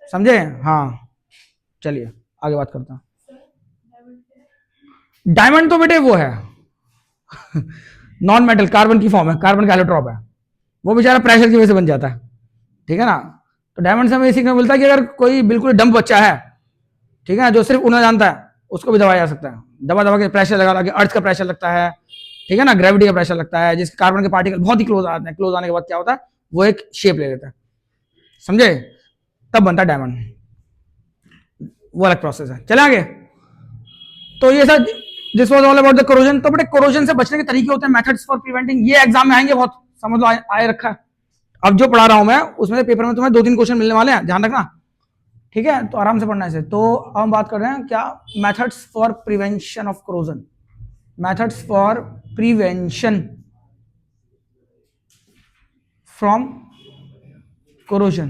समझे, हाँ। चलिए आगे बात करते हैं। डायमंड तो बेटे वो है नॉन मेटल, कार्बन की फॉर्म है, कार्बन का एलोट्रॉप है, वो बेचारा प्रेशर की वजह से बन जाता है, ठीक है ना। तो डायमंड से हमें ये सीखने को मिलता है कि अगर कोई बिल्कुल डम्प बच्चा है, ठीक है ना, जो सिर्फ उन्हें जानता है, उसको भी दबाया जा सकता है, दबा दबा के प्रेशर लगा लगा के, अर्थ का प्रेशर लगता है, ठीक है ना, ग्रेविटी का प्रेशर लगता है, जिसके कार्बन के पार्टिकल बहुत ही क्लोज आते हैं, क्लोज आने के बाद क्या होता है, वो एक शेप ले लेता है, समझे, तब बनता है डायमंड, वो अलग प्रोसेस है। चले आगे। तो ये sir this was all about the corrosion. तो बेटे कोरोजन से बचने के तरीके होते हैं, मेथड्स फॉर प्रिवेंटिंग, ये एग्जाम में आएंगे बहुत, समझ लो आए रखा है। अब जो पढ़ा रहा हूं मैं उसमें से पेपर में तुम्हें 2-3 क्वेश्चन मिलने वाले हैं, ध्यान रखना, ठीक है। तो आराम से पढ़ना है इसे। तो अब हम बात कर रहे हैं क्या, methods for prevention of corrosion, methods for prevention from corrosion.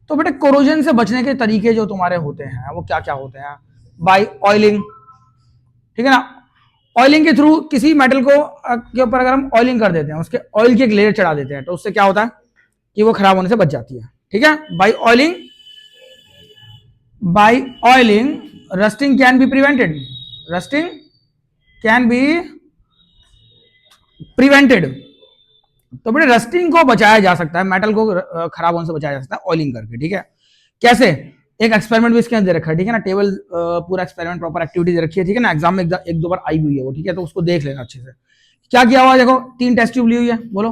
तो बेटे कोरोजन से बचने के तरीके जो तुम्हारे होते हैं वो क्या क्या होते हैं, बाय ऑयलिंग, ठीक है ना। ऑयलिंग के थ्रू किसी मेटल को के ऊपर अगर हम ऑयलिंग कर देते हैं, उसके ऑयल की एक लेयर चढ़ा देते हैं, तो उससे क्या होता है कि वो खराब होने से बच जाती है, ठीक है। By oiling rusting can be prevented, rusting can be prevented. तो बेटे रस्टिंग को बचाया जा सकता है, मेटल को खराब होने से बचाया जा सकता है ऑयलिंग करके, ठीक है। कैसे, एक एक्सपेरिमेंट भी इसके अंदर दे रखा है, ठीक है ना, टेबल पूरा एक्सपेरिमेंट प्रॉपर एक्टिविटी दे रखी है, ठीक है ना, एग्जाम में एक दो बार आई हुई है वो, ठीक है। तो उसको देख लेना अच्छे से, क्या किया हुआ है, देखो 3 टेस्ट ट्यूब ली हुई है, बोलो,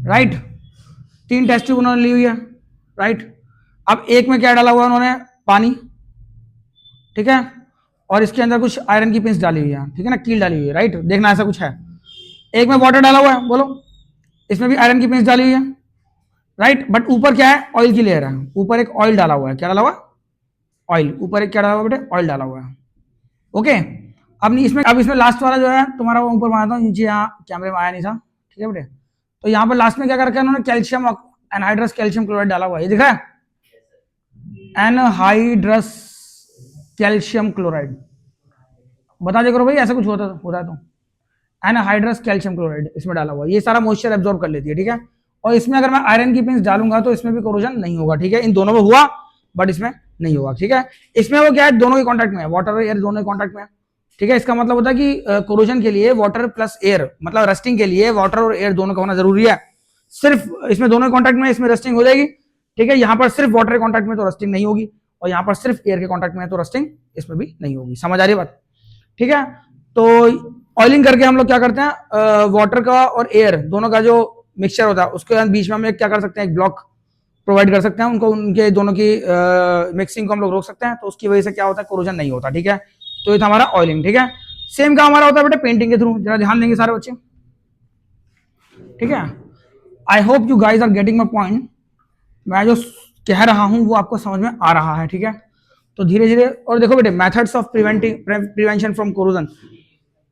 राइट, 3 टेस्ट ट्यूब उन्होंने ली हुई है, राइट। अब एक में क्या डाला हुआ है उन्होंने, पानी, ठीक है, और इसके अंदर कुछ आयरन की पिंस डाली हुई है, ठीक है ना, कील डाली हुई है, राइट, देखना ऐसा कुछ है। एक में वाटर डाला हुआ है, बोलो, इसमें भी आयरन की पिंस डाली हुई है, राइट, बट ऊपर क्या है, ऑयल की लेयर है, ऊपर एक ऑयल डाला हुआ है, क्या डाला हुआ है, ऑयल, ऊपर एक क्या डाला हुआ है बेटे, ऑयल डाला हुआ है, ओके। अब इसमें लास्ट वाला जो है तुम्हारा, वो ऊपर बनाता हूँ, नीचे यहाँ कैमरे में आया नहीं था, ठीक है बेटे। तो यहाँ पर लास्ट में क्या कर रखा है उन्होंने, कैल्शियम एनहाइड्रस कैल्शियम क्लोराइड डाला हुआ है, ये दिख रहा है, एनहाइड्रस कैल्शियम क्लोराइड, बता दे करो भाई ऐसा कुछ होता है तो, एनहाइड्रस कैल्शियम क्लोराइड इसमें डाला हुआ है, ये सारा मॉइस्चर एब्जॉर्ब कर लेती है, ठीक है। और इसमें अगर मैं आयरन की पिंस डालूंगा तो इसमें भी कोरोजन नहीं होगा, ठीक है। इन दोनों में हुआ बट इसमें नहीं होगा, ठीक है। इसमें वो क्या है, दोनों के कॉन्टैक्ट में है, वाटर और एयर दोनों के कॉन्टैक्ट में है, ठीक है। इसका मतलब होता है कि कोरोजन के लिए वाटर प्लस एयर, मतलब रस्टिंग के लिए वाटर और एयर दोनों का होना जरूरी है। सिर्फ इसमें दोनों कॉन्टैक्ट में इसमें रस्टिंग हो जाएगी, ठीक है। यहाँ पर सिर्फ वाटर के कॉन्टैक्ट में तो रस्टिंग नहीं होगी, और यहाँ पर सिर्फ एयर के कॉन्टैक्ट में है तो रस्टिंग इसमें भी नहीं होगी। समझ आ रही है बात, ठीक है। तो ऑयलिंग करके हम लोग क्या करते हैं, वाटर का और एयर दोनों का जो मिक्सचर होता है उसके बीच में हम क्या कर सकते हैं, एक ब्लॉक प्रोवाइड कर सकते हैं उनको, उनके दोनों की मिक्सिंग को हम लोग रोक सकते हैं, तो उसकी वजह से क्या होता है, कोरोजन नहीं होता, ठीक है। तो ये था हमारा ऑयलिंग, ठीक है। सेम का हमारा होता है बेटे पेंटिंग के थ्रू, जरा ध्यान देंगे सारे बच्चे, ठीक है। I hope you guys are getting my point, मैं जो कह रहा हूं वो आपको समझ में आ रहा है, ठीक है। तो धीरे धीरे, और देखो बेटे methods of prevention from corrosion,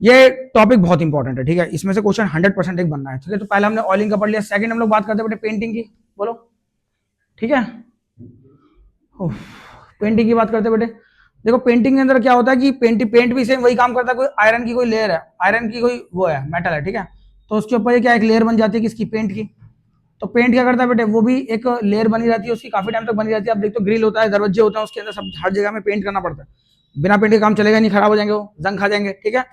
ये टॉपिक बहुत इंपॉर्टेंट है, ठीक है। इसमें से क्वेश्चन 100% एक बनना है, ठीक है। तो पहले हमने ऑयलिंग का पढ़ लिया, सेकंड हम लोग बात करते हैं बेटे पेंटिंग की, बोलो, ठीक है। पेंटिंग की बात करते हैं बेटे। देखो पेंटिंग के अंदर क्या होता है कि पेंट भी सेम वही काम करता है, कोई आयरन की कोई लेयर है, आयरन की कोई वो है मेटल है, ठीक है। तो उसके ऊपर ये क्या एक लेयर बन जाती है किसकी, पेंट की। तो पेंट क्या करता है बेटे, वो भी एक लेयर बनी रहती है उसकी, काफी टाइम तक बनी रहती है। आप देखते हो ग्रिल होता है, दरवाजे होते हैं, उसके अंदर सब हर जगह में पेंट करना पड़ता है, बिना पेंट के काम चलेगा नहीं, खराब हो जाएंगे वो, जंग खा जाएंगे, ठीक है।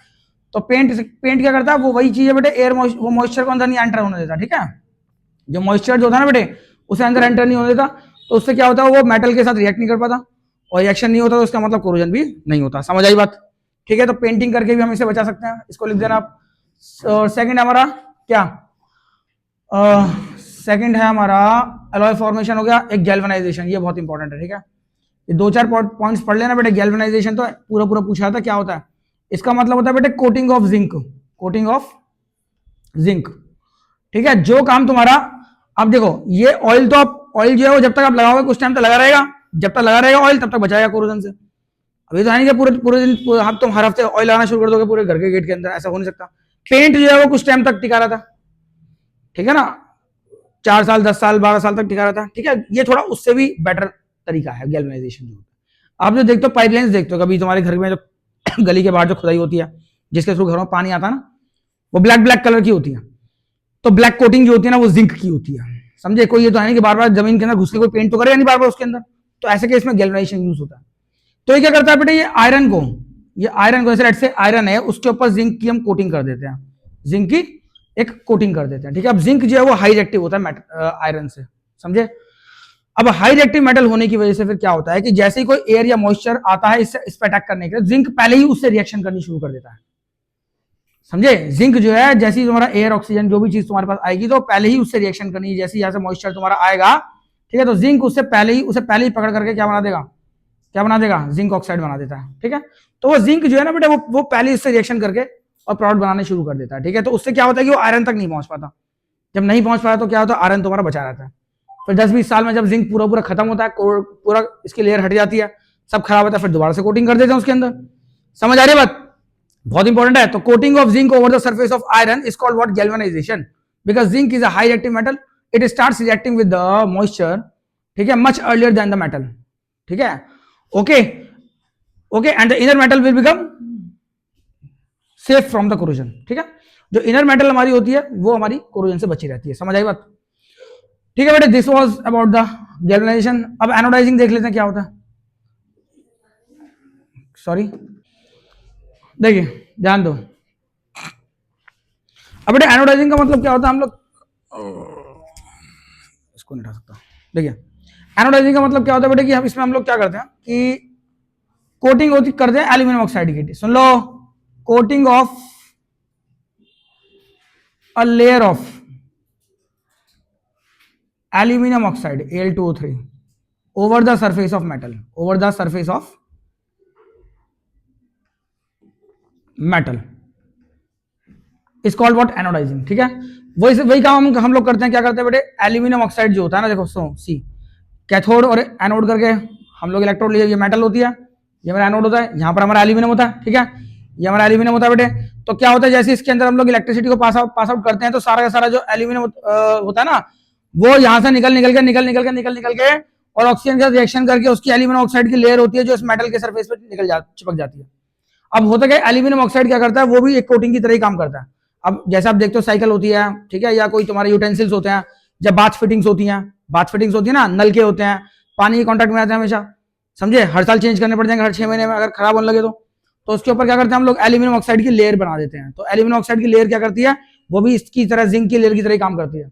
तो पेंट क्या करता है, वो वही चीज है बेटे, एयर वो मॉइस्चर को अंदर नहीं एंटर होने देता, ठीक है। जो मॉइस्चर जो होता है ना बेटे, उसे अंदर एंटर नहीं होने देता, तो उससे क्या होता है, वो मेटल के साथ रिएक्ट नहीं कर पाता, और रिएक्शन नहीं होता तो उसका मतलब कोरोजन भी नहीं होता। समझ आई बात, ठीक है। तो पेंटिंग करके भी हम इसे बचा सकते हैं, इसको लिख देना आप। सेकंड हमारा क्या, सेकंड है हमारा अलॉय फॉर्मेशन हो गया, एक गैल्वेनाइजेशन, ये बहुत इंपॉर्टेंट है, ठीक है। ये 2-4 पॉइंट्स पढ़ लेना बेटे। गैल्वेनाइजेशन तो पूरा पूरा पूछा था, क्या होता है, इसका मतलब होता है बेटे coating of zinc, coating of zinc, ठीक है। जो काम तुम्हारा, अब देखो ये ऑयल, तो आप ऑयल जो है वो जब तक आप लगाओगे कुछ टाइम तक लगा रहेगा, जब तक लगा रहेगा ऑयल तब तक बचाएगा कोरोजन से। अभी तो है नहीं कि पूरे पूरे दिन आप तुम हर हफ्ते ऑयल लगाना शुरू कर दोगे पूरे घर के गेट के अंदर, ऐसा हो नहीं सकता। पेंट जो है वो कुछ टाइम तक टिका रहा था, ठीक है ना, 4 साल 10 साल 12 साल तक टिका रहा था, ठीक है। ये थोड़ा उससे भी बेटर तरीका है गैल्वेनाइजेशन जो होता है। आप जो देखते हो पाइपलाइंस देखते हो कभी तुम्हारे घर में, जो गली के बाहर जो खुदाई होती है जिसके थ्रू घरों में पानी आता है ना, वो ब्लैक ब्लैक कलर की होती है, तो ब्लैक कोटिंग जो होती है ना वो जिंक की होती है, समझे। कोई ये तो है नहीं कि बार बार जमीन के अंदर घुस के कोई पेंट तो करेगा नहीं बार बार उसके अंदर, तो ऐसे केस में गैल्वेनाइजेशन यूज होता है। तो ये क्या करता है बेटे, ये आयरन को जैसे लेट्स से आयरन है, उसके ऊपर जिंक की हम कोटिंग कर देते हैं, जिंक की एक कोटिंग कर देते हैं, ठीक है। अब जिंक जो है वो हाई रिएक्टिव होता है आयरन से, समझे। अब हाई रिएक्टिव मेटल होने की वजह से फिर क्या होता है कि जैसे ही कोई एयर या मॉइस्चर आता है इस पर अटैक करने के लिए, जिंक पहले ही उससे रिएक्शन करनी शुरू कर देता है, समझे। जिंक जो है जैसे ही तुम्हारा एयर ऑक्सीजन जो भी चीज तुम्हारे पास आएगी तो पहले ही उससे रिएक्शन करनी है, जैसे यहाँ से मॉइस्चर तुम्हारा आएगा, ठीक है, तो जिंक उसे पहले ही पकड़ करके क्या बना देगा, जिंक ऑक्साइड बना देता है, ठीक है। तो वो जिंक जो है ना बेटा, वो पहले इससे रिएक्शन करके और प्रोडक्ट बनाने शुरू कर देता है, ठीक है। तो उससे क्या होता है कि वो आयरन तक नहीं पहुंच पाता, जब नहीं पहुंच पाता तो क्या होता है, आयरन तुम्हारा बचा रहता है। फिर 10-20 साल में जब जिंक पूरा पूरा खत्म होता है, पूरा इसकी लेयर हट जाती है, सब खराब होता है, फिर दोबारा से कोटिंग कर देते हैं उसके अंदर। समझ आ रही है बात, बहुत इंपॉर्टेंट है। तो coating of zinc over the surface of iron is called what, galvanization, because zinc is a high reactive metal, it starts reacting with the moisture, ठीक है, much earlier than the metal, ठीक है। Okay, and the inner metal will become safe from the corrosion, ठीक है। जो इनर मेटल हमारी होती है वो हमारी कोरोजन से बची रहती है। समझ आई बात, ठीक है बेटे। This was about the galvanisation. अब एनोडाइजिंग देख लेते हैं क्या होता है। सॉरी, देखिए ध्यान दो। अब बेटे एनोडाइजिंग का मतलब क्या होता है, हम लोग इसको नहीं उठा सकता, देखिए एनोडाइजिंग का मतलब क्या होता है बेटे कि इसमें हम लोग क्या करते हैं कि कोटिंग होती करते हैं एल्यूमिनियम ऑक्साइड की, सुन लो, coating of a layer of aluminium oxide Al2O3 over the surface of metal, over the surface of metal is called what, anodizing, ठीक है। वही काम हम लोग करते हैं, क्या करते हैं बेटे, एल्यूमिनियम ऑक्साइड जो होता है ना, देखो सी कैथोड और एनोड करके हम लोग इलेक्ट्रोड लिए, ये मेटल होती है, ये हमारा एनोड होता है, यहाँ पर हमारा एल्यूमिनियम होता है, ठीक है, ये हमारा एल्यूमिनियम होता है बेटे। तो क्या होता है, जैसे इसके अंदर हम लोग इलेक्ट्रिसिटी को पास आउट करते हैं, तो सारा का सारा जो एल्यूमिनियम होता है ना, वो यहाँ से निकल के और ऑक्सीजन के साथ रिएक्शन करके उसकी एल्यूमिनियम ऑक्साइड की लेयर होती है जो इस मेटल के सरफेस पर चिपक जाती है। अब होता क्या, एल्यूमिनियम ऑक्साइड क्या करता है, वो भी एक कोटिंग की तरह ही काम करता है। अब जैसे आप देखते हो साइकिल होती है, ठीक है, या कोई तुम्हारे यूटेंसिल्स होते हैं, जब बाथ फिटिंग्स होती हैं, बाथ फिटिंग्स होती है ना, नल के होते हैं, पानी के कॉन्टैक्ट में आते हैं हमेशा, समझे, हर साल चेंज करने पड़ जाएंगे हर 6 महीने में अगर खराब होने लगे तो उसके ऊपर क्या करते हैं हम लोग, एल्यूमिनियम ऑक्साइड की लेयर बना देते हैं। तो एल्यूमिनियम ऑक्साइड की लेयर क्या करती है, वो भी इसकी तरह जिंक की लेयर की तरह ही काम करती है।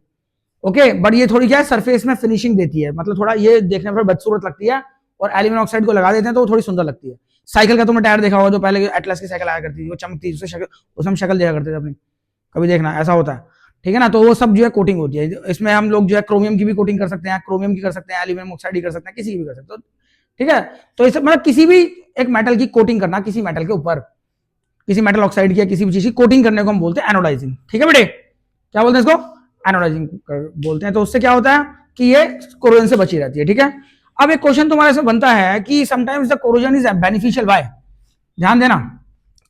ओके, बट ये थोड़ी क्या है, सरफेस में फिनिशिंग देती है, मतलब थोड़ा ये देखने पर बदसूरत लगती है, और एल्यूमिनियम ऑक्साइड को लगा देते हैं तो वो थोड़ी सुंदर लगती है। साइकिल का तुमने टायर देखा होगा, जो पहले एटलस की साइकिल आया करती थी, वो चमकती थी, उसमें हम शक्ल दिया करते थे अपनी, कभी देखना ऐसा होता है, ठीक है ना। तो वो सब जो है कोटिंग होती है, इसमें हम लोग जो है क्रोमियम की भी कोटिंग कर सकते हैं, क्रोमियम की कर सकते हैं, एल्यूमिनियम ऑक्साइड की कर सकते हैं, किसी की भी कर सकते हो, ठीक है। तो इस मतलब किसी भी एक मेटल की कोटिंग करना, किसी मेटल के ऊपर, किसी मेटल ऑक्साइड की या किसी भी चीज की कोटिंग करने को हम बोलते हैं एनोडाइजिंग, ठीक है बेटे, क्या बोलते हैं इसको, एनोडाइजिंग बोलते हैं। तो उससे क्या होता है कि ये कोरोजन से बची रहती है, ठीक है। अब एक क्वेश्चन तुम्हारे से बनता है कि sometimes the corrosion is beneficial, by, ध्यान देना,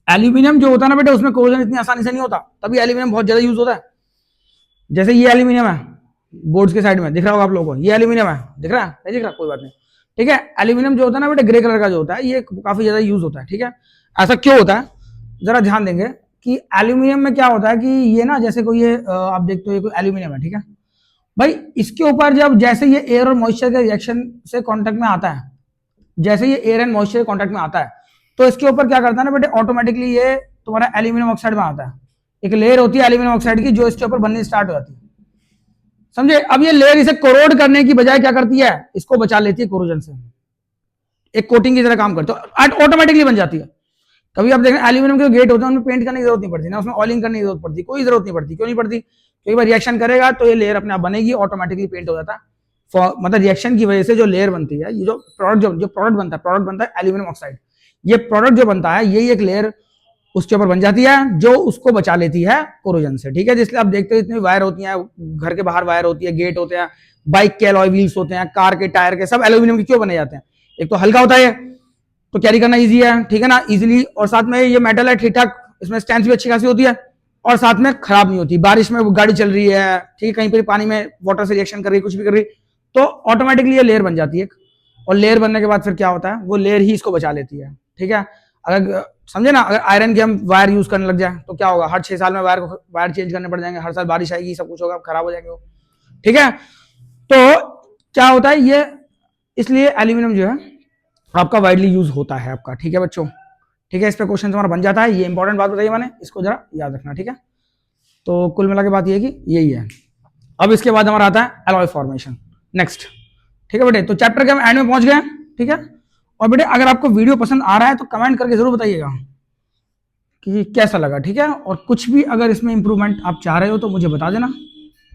एल्यूमिनियम जो होता है ना बेटे, उसमें कोरोजन इतनी आसानी से नहीं होता, तभी एल्यूमिनियम बहुत ज्यादा यूज होता है। जैसे ये एल्यूमिनियम है, बोर्ड्स के साइड में दिख रहा होगा आप लोगों को, ये एल्यूमिनियम है, दिख रहा है, नहीं दिख रहा, कोई बात नहीं, ठीक है। एल्यूमिनियम जो होता है ना बेटे, ग्रे कलर का जो होता है, ये काफी ज्यादा यूज होता है, ठीक है। ऐसा क्यों होता है, जरा ध्यान देंगे कि एल्यूमिनियम में क्या होता है कि ये ना, जैसे कोई ये आप देखते हो, ये कोई एल्यूमिनियम है, ठीक है भाई, इसके ऊपर जब जैसे ये एयर और मॉइस्चर के रिएक्शन से कांटेक्ट में आता है, जैसे ये एयर एंड मॉइस्चर कांटेक्ट में आता है, तो इसके ऊपर क्या करता है ना बेटे, ऑटोमेटिकली ये तुम्हारा एल्यूमिनियम ऑक्साइड में आता है, एक लेयर होती है एल्यूमिनियम ऑक्साइड की, जो इसके ऊपर बननी स्टार्ट हो जाती है, समझे। अब ये लेयर इसे कोरोड करने की बजाय क्या करती है, इसको बचा लेती है कोरोजन से, एक कोटिंग की तरह काम करती है, ऑटोमेटिकली बन जाती है। कभी आप देखें एल्यूमिनियम के गेट होते हैं, उनमें पेंट करने की जरूरत नहीं पड़ती ना, उसमें ऑयलिंग करने की जरूरत पड़ती, कोई जरूरत नहीं पड़ती, क्यों नहीं पड़ती, क्योंकि रिएक्शन करेगा तो ये लेयर अपने आप बनेगी, ऑटोमेटिकली पेंट हो जाता है, मतलब रिएक्शन की वजह से जो लेयर बनती है, ये जो प्रोडक्ट बनता है एल्यूमिनियम ऑक्साइड, ये प्रोडक्ट जो बनता है, यही एक लेयर उसके ऊपर बन जाती है, जो उसको बचा लेती है कोरोजन से, ठीक है। जिसलिए आप देखते हो इतनी वायर होती है, घर के बाहर वायर होती है, गेट होते हैं, बाइक के अलॉय व्हील्स होते हैं, कार के टायर के, सब एल्यूमिनियम के क्यों बने जाते हैं, एक तो हल्का होता है तो कैरी करना इजी है, ठीक है ना, इजीली, और साथ में ये मेटल है ठीक ठाक, इसमें स्ट्रेंथ भी अच्छी खासी होती है, और साथ में खराब नहीं होती, बारिश में गाड़ी चल रही है, ठीक है, कहीं पर पानी में वाटर से रिएक्शन कर रही है, कुछ भी कर रही, तो ऑटोमेटिकली ये लेयर बन जाती है, और लेयर बनने के बाद फिर क्या होता है, वो लेयर ही इसको बचा लेती है, ठीक है। अगर समझे ना, अगर आयरन के हम वायर यूज करने लग जाए तो क्या होगा, हर 6 साल में वायर चेंज करने पड़ जाएंगे, हर साल बारिश आएगी, सब कुछ होगा, खराब हो जाएंगे वो, ठीक है। तो क्या होता है ये, इसलिए एल्यूमिनियम जो है आपका वाइडली यूज होता है आपका, ठीक है बच्चों, ठीक है। इस पे क्वेश्चन तुम्हारा बन जाता है, ये इंपॉर्टेंट बात बताइए मैंने, इसको जरा याद रखना, ठीक है। तो कुल मिला के बात ये कि यही है। अब इसके बाद हमारा आता है एलॉय फॉर्मेशन, नेक्स्ट, ठीक है बेटे। तो चैप्टर के एंड में पहुंच गए, ठीक है। और बेटे अगर आपको वीडियो पसंद आ रहा है तो कमेंट करके जरूर बताइएगा कि कैसा लगा, ठीक है। और कुछ भी अगर इसमें इंप्रूवमेंट आप चाह रहे हो तो मुझे बता देना,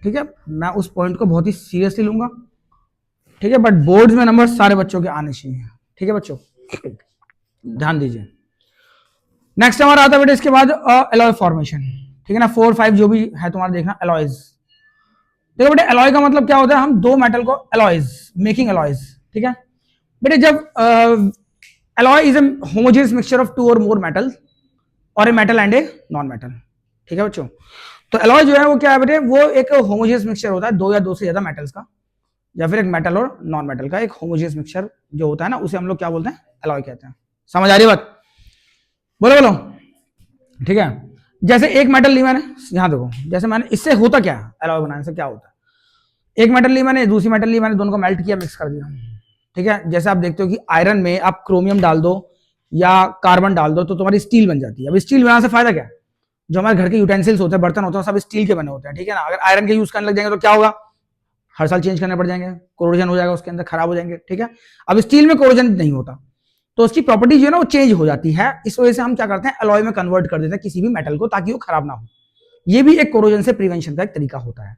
ठीक है, मैं उस पॉइंट को बहुत ही सीरियसली लूंगा, ठीक है। बट बोर्ड्स में नंबर सारे बच्चों के आने चाहिए, ठीक है बच्चों, ध्यान दीजिए। नेक्स्ट हमारा आता है बेटे इसके बाद एलॉय फॉर्मेशन, ठीक है ना, 4, 5 जो भी है तुम्हारा देखना, एलॉयज। देखो बेटे एलॉय का मतलब क्या होता है, हम दो मेटल को एलॉयज, मेकिंग एलॉयज, ठीक है बेटे। जब alloy is a homogeneous mixture of 2 और मोर मेटल और a metal and a non metal, ठीक है बच्चों। तो एलॉय जो है वो क्या है बेटे, वो एक होमोजेनियस मिक्सचर होता है 2 या 2 से ज्यादा मेटल्स का, या फिर एक मेटल और नॉन मेटल का एक होमोजेनियस मिक्सचर जो होता है ना, उसे हम लोग क्या बोलते हैं, एलॉय कहते हैं। समझ आ रही बात, बोलो बोलो, ठीक है। जैसे एक मेटल ली मैंने, यहां देखो, जैसे मैंने, इससे होता क्या है, एलॉय बनाने से क्या होता है, एक मेटल ली मैंने, दूसरी मेटल ली मैंने, दोनों को मेल्ट किया, मिक्स कर दिया, ठीक है। जैसे आप देखते हो कि आयरन में आप क्रोमियम डाल दो या कार्बन डाल दो तो तुम्हारी स्टील बन जाती है। अब स्टील बनाने से फायदा क्या है, जो हमारे घर के यूटेंसिल्स होते हैं, बर्तन होते हैं, सब स्टील के बने होते हैं, ठीक है ना। अगर आयरन के यूज करने लग जाएंगे तो क्या होगा, हर साल चेंज करने पड़ जाएंगे, कोरोजन हो जाएगा उसके अंदर, खराब हो जाएंगे, ठीक है। अब स्टील में कोरोजन नहीं होता, तो उसकी प्रॉपर्टी जो है ना वो चेंज हो जाती है, इस वजह से हम क्या करते हैं, एलॉय में कन्वर्ट कर देते हैं किसी भी मेटल को, ताकि वो खराब ना हो। ये भी एक कोरोजन से प्रिवेंशन का एक तरीका होता है,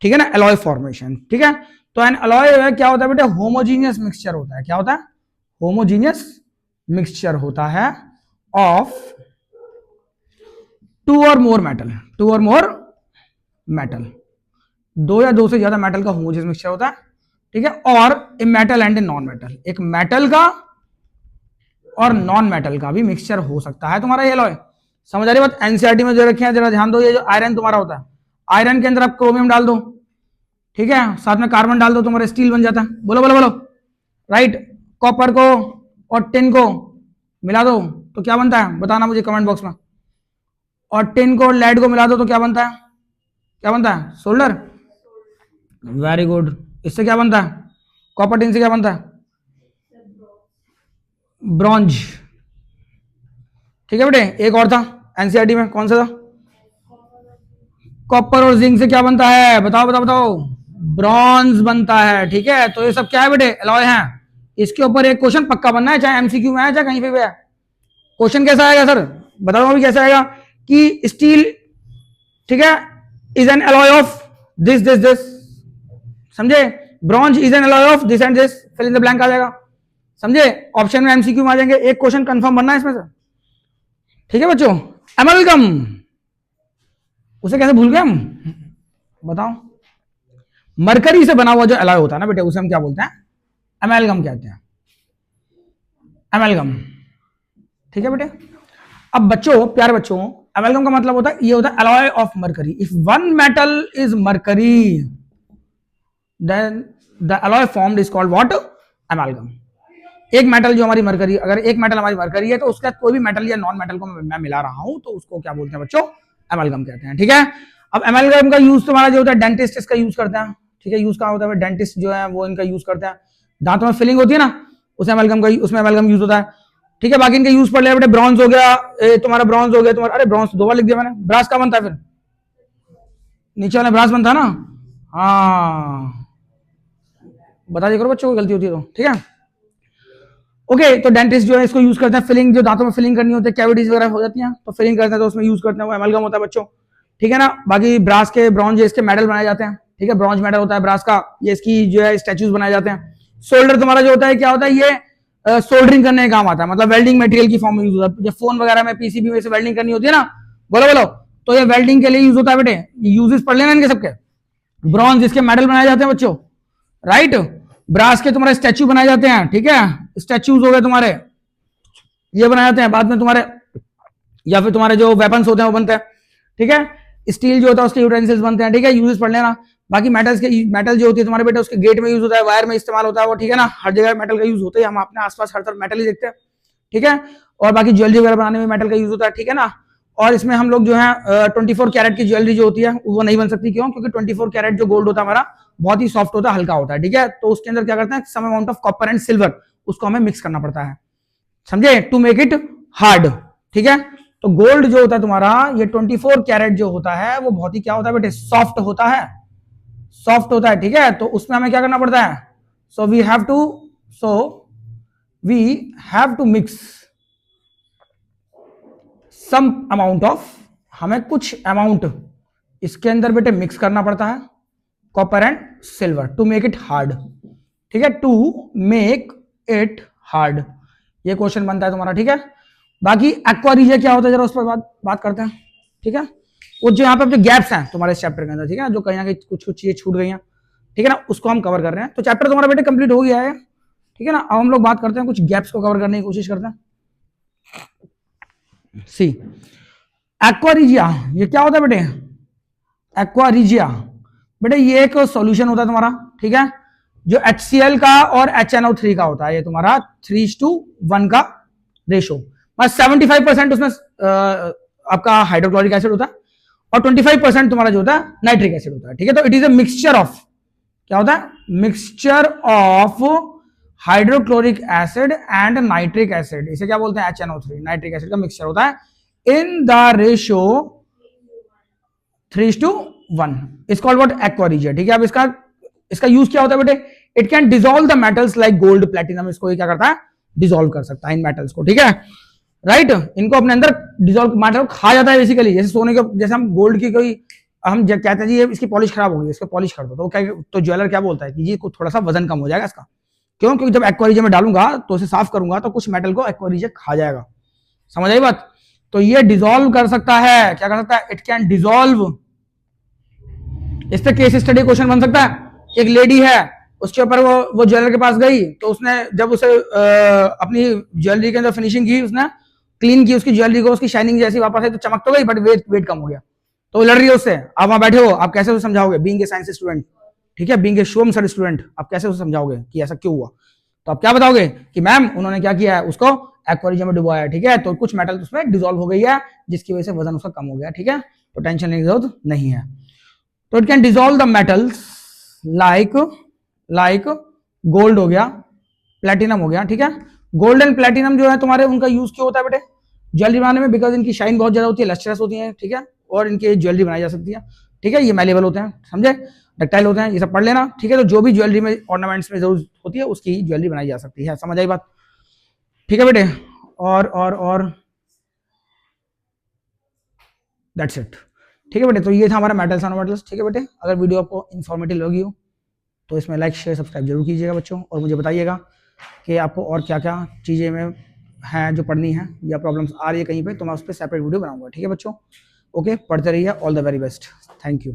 ठीक है ना, एलॉय फॉर्मेशन, ठीक है। तो एन एलॉय क्या होता है बेटे, होमोजीनियस मिक्सचर होता है, क्या होता है, होमोजीनियस मिक्सचर होता है ऑफ 2 और मोर मेटल, 2 और मोर मेटल, 2 या 2 से ज्यादा मेटल का होमोजीनियस मिक्सचर होता है, ठीक है। और a metal and a non metal, एक मेटल का और नॉन मेटल का भी मिक्सचर हो सकता है तुम्हारा ये एलॉय। समझ आ रही बात, एनसीईआरटी में जो रखे हैं जरा ध्यान दो, ये जो आयरन तुम्हारा होता है, आयरन के अंदर आप क्रोमियम डाल दो, ठीक है, साथ में कार्बन डाल दो, तुम्हारा स्टील बन जाता है, बोलो बोलो बोलो, राइट। कॉपर को और टिन को मिला दो तो क्या बनता है, बताना मुझे कमेंट बॉक्स में। और टिन को और लेड को मिला दो तो क्या बनता है, क्या बनता है, सोल्डर, वेरी गुड। इससे क्या बनता है? कॉपर टिन से क्या बनता है? ब्रॉन्ज। ठीक है बेटे, एक और था एनसीईआरटी में, कौन सा था? कॉपर और जिंक से क्या बनता है? बताओ बताओ बताओ। ब्रॉन्ज बनता है। ठीक है, तो ये सब क्या है बेटे? एलॉय हैं। इसके ऊपर एक क्वेश्चन पक्का बनना है, चाहे एमसीक्यू में आए चाहे कहीं पे भी आए। क्वेश्चन कैसा आएगा सर? बताओ अभी कैसा आएगा कि स्टील, ठीक है, is an alloy of this this this, समझे? Bronze is an alloy of this and this, fill in the blank आ जाएगा, समझे? ऑप्शन में एमसीक्यू में आ जाएंगे, एक क्वेश्चन कंफर्म बनना है इसमें से। ठीक है बच्चों, एमलगम, उसे कैसे भूल गए हम? बताओ। मरकरी से बना हुआ जो एलॉय होता है ना बेटे, उसे हम क्या बोलते हैं? एमलगम कहते हैं, एमलगम। ठीक है बेटे। अब बच्चों, प्यारे बच्चों, एमलगम का मतलब होता है, ये होता है alloy of mercury. If one metal is mercury then the alloy formed is called what? Amalgam. एक मेटल जो हमारी मरकरी, अगर एक मेटल हमारी मरकरी है तो उसका कोई भी मेटल या नॉन मेटल को मैं मिला रहा हूं तो उसको क्या बोलते हैं बच्चों? एमलगम कहते हैं। ठीक है। अब एमलगम का यूज तुम्हारा जो होता है, डेंटिस्ट इसका यूज करते हैं। ठीक है, यूज कहां होता है? डेंटिस्ट जो है वो इनका यूज करते हैं। दांतों में फिलिंग होती है ना, उसमें एमलगम का, उसमें एमलगम यूज होता है। ठीक है, बाकी इनका यूज पढ़ लिया बेटे। ब्रॉन्ज हो गया, तुम्हारा ब्रॉन्ज हो गया तुम्हारा, अरे ब्रॉन्ज दो बार लिख दिया मैंने। ब्रास का बनता है फिर, नीचे वाला ब्रास बनता है ना। हाँ, बता दिया करो बच्चों को, गलती होती है तो। ठीक है, ओके। तो डेंटिस्ट जो है इसको यूज करते हैं, फिलिंग, जो दांतों में फिलिंग करनी होती है, कैविटीज वगैरह हो जाती हैं तो फिलिंग करते हैं, तो उसमें यूज करते हैं, वो एमलगम होता है बच्चों। ठीक है ना। बाकी ब्रास के, ब्रॉन्ज, इसके मेडल बनाए जाते हैं। ठीक है, ब्रॉन्ज मेडल होता है ब्रास का, ये इसकी जो है स्टैचूज बनाए जाते हैं। सोल्डर तुम्हारा जो होता है, क्या होता है? ये सोल्डरिंग करने का काम आता है, मतलब वेल्डिंग मटेरियल की फॉर्म में यूज होता है। जब फोन वगैरह में, पीसीबी में से वेल्डिंग करनी होती है ना, बोलो बोलो, तो ये वेल्डिंग के लिए यूज होता है बेटे। यूजेस पढ़ लेना इनके सबके। ब्रॉन्ज, इसके मेडल बनाए जाते हैं बच्चों, राइट। ब्रास के तुम्हारे स्टैचू बनाए जाते हैं। ठीक है, स्टैचूज हो गए तुम्हारे, ये बनाए जाते हैं बाद में तुम्हारे, या फिर तुम्हारे जो वेपन्स होते हैं वो बनते हैं। ठीक है, स्टील जो होता है उसके यूटेंसिल्स बनते हैं। ठीक है, यूजेस पढ़ लेना। बाकी मेटल्स के, मेटल जो होती है तुम्हारे बेटे, उसके गेट में यूज होता है, वायर में इस्तेमाल होता है वो। ठीक है ना, हर जगह मेटल का यूज होता है, हम अपने आसपास हर तरफ मेटल ही देखते हैं। ठीक है, और बाकी ज्वेलरी वगैरह बनाने में मेटल का यूज होता है। ठीक है ना। और इसमें हम लोग जो है 24 कैरेट की ज्वेलरी जो होती है वो नहीं बन सकती। क्यों? क्योंकि 24 कैरेट जो गोल्ड होता है हमारा, बहुत ही सॉफ्ट होता है, हल्का होता है। ठीक है, तो उसके अंदर क्या करते हैं, some amount of copper and silver, उसको हमें मिक्स करना पड़ता है, समझे, टू मेक इट हार्ड। ठीक है, तो गोल्ड जो होता है तुम्हारा, ये 24 कैरेट जो होता है वो बहुत ही क्या होता है बेटे? सॉफ्ट होता है, सॉफ्ट होता है। ठीक है, तो उसमें हमें क्या करना पड़ता है? So we have to mix some amount of, हमें कुछ अमाउंट इसके अंदर बेटे मिक्स करना पड़ता है, copper and silver, to make it hard. ठीक है, टू मेक इट हार्ड, ये क्वेश्चन बनता है तुम्हारा। ठीक है, बाकी एक्वा रीजिया क्या होता है, जरा उस पर बात करते हैं। ठीक है, वो जो यहाँ पे जो गैप्स हैं तुम्हारे इस चैप्टर के अंदर, ठीक है, जो कहीं ना कहीं कुछ कुछ चीजें छूट गई हैं, ठीक है ना, उसको हम कवर कर रहे हैं। तो चैप्टर तुम्हारा बेटे कंप्लीट हो गया है। ठीक है ना, अब हम लोग बात करते हैं, कुछ गैप्स को कवर करने की कोशिश करते हैं। सी, एक्वा रीजिया, ये क्या होता है बेटे? एक्वा रीजिया बेटे, ये एक सॉल्यूशन होता है तुम्हारा। ठीक है, जो HCl का और HNO3 का होता है, ये तुम्हारा 3:1 का रेशो, 75% उसमें आपका हाइड्रोक्लोरिक एसिड होता है और 25% तुम्हारा जो होता है नाइट्रिक एसिड होता है। ठीक है, तो it is a mixture of, क्या होता है? Mixture of hydrochloric acid and nitric acid, इसे क्या बोलते हैं? HNO3, नाइट्रिक एसिड का मिक्सचर होता है in the ratio 3:1, it's called what? Aqua regia. ठीक है, अब इसका यूज क्या होता है बेटे? It can dissolve the metals like gold, platinum, इसको ये क्या करता है? डिसॉल्व कर सकता है इन मेटल्स को। ठीक है, राइट, इनको अपने अंदर डिसॉल्व, मतलब खा जाता है बेसिकली, जैसे सोने के, जैसे हम गोल्ड की कोई, हम कहते हैं जी ये इसकी पॉलिश खराब हो गई, इसको पॉलिश कर दो, तो क्या, तो ज्वेलर क्या बोलता है कि ये थोड़ा सा वजन कम हो जाएगा इसका। क्यों? क्योंकि जब एक्वा रीजिया में डालूंगा तो उसे साफ करूंगा तो कुछ मेटल को एक्वा रीजिया खा जाएगा। समझ आई बात? तो ये डिसॉल्व कर सकता है, क्या कर सकता है? It can dissolve. इस पे केस स्टडी क्वेश्चन बन सकता है। एक लेडी है, उसके ऊपर वो ज्वेलर के पास गई, तो उसने जब उसे अपनी ज्वेलरी के अंदर फिनिशिंग की, उसने क्लीन की उसकी ज्वेलरी को, उसकी शाइनिंग जैसी वापस आई तो चमक तो गई, बट वेट कम हो गया। तो वो लड़ रही है उससे। आप वहां बैठे हो, आप कैसे उसे समझाओगे? बीइंग ए साइंस स्टूडेंट, ठीक है, being a Shubham sir student, आप कैसे उसे समझाओगे कि ऐसा क्यों हुआ? तो आप क्या बताओगे कि मैम उन्होंने क्या किया है? उसको एक्वा रीजिया में डुबाया है। ठीक है, तो कुछ मेटल उसमें डिसॉल्व हो गई है, जिसकी वजह से वजन उसका कम हो गया। ठीक है, तो टेंशन लेने की जरूरत नहीं है। तो it can dissolve the metals like like gold हो गया, प्लेटिनम हो गया, ठीक है। गोल्ड एंड प्लेटिनम जो है तुम्हारे, उनका यूज क्यों होता है बेटे ज्वेलरी बनाने में? बिकॉज इनकी शाइन बहुत ज्यादा होती है, लस्ट्रस होती है, ठीक है, और इनकी ज्वेलरी बनाई जा सकती है, ठीक है। ये मैलेबल होते हैं, समझे, डक्टाइल होते हैं, ये सब पढ़ लेना, ठीक है। तो जो भी ज्वेलरी में ऑर्नामेंट्स में जरूरत होती है उसकी ज्वेलरी बनाई जा सकती है, समझ आई बात, ठीक है बेटे। और दैट्स इट, ठीक है बेटे। तो ये था हमारा मेटल्स एंड नॉन मेटल्स, ठीक है बेटे। अगर वीडियो आपको इन्फॉर्मेटिव लगी हो तो इसमें लाइक शेयर सब्सक्राइब जरूर कीजिएगा बच्चों, और मुझे बताइएगा कि आपको और क्या क्या चीज़ें में हैं जो पढ़नी है या प्रॉब्लम्स आ रही है कहीं पे, तो मैं उस पर सेपरेट वीडियो बनाऊंगा, ठीक है बच्चों। ओके, पढ़ते रहिए, all the very best, thank you.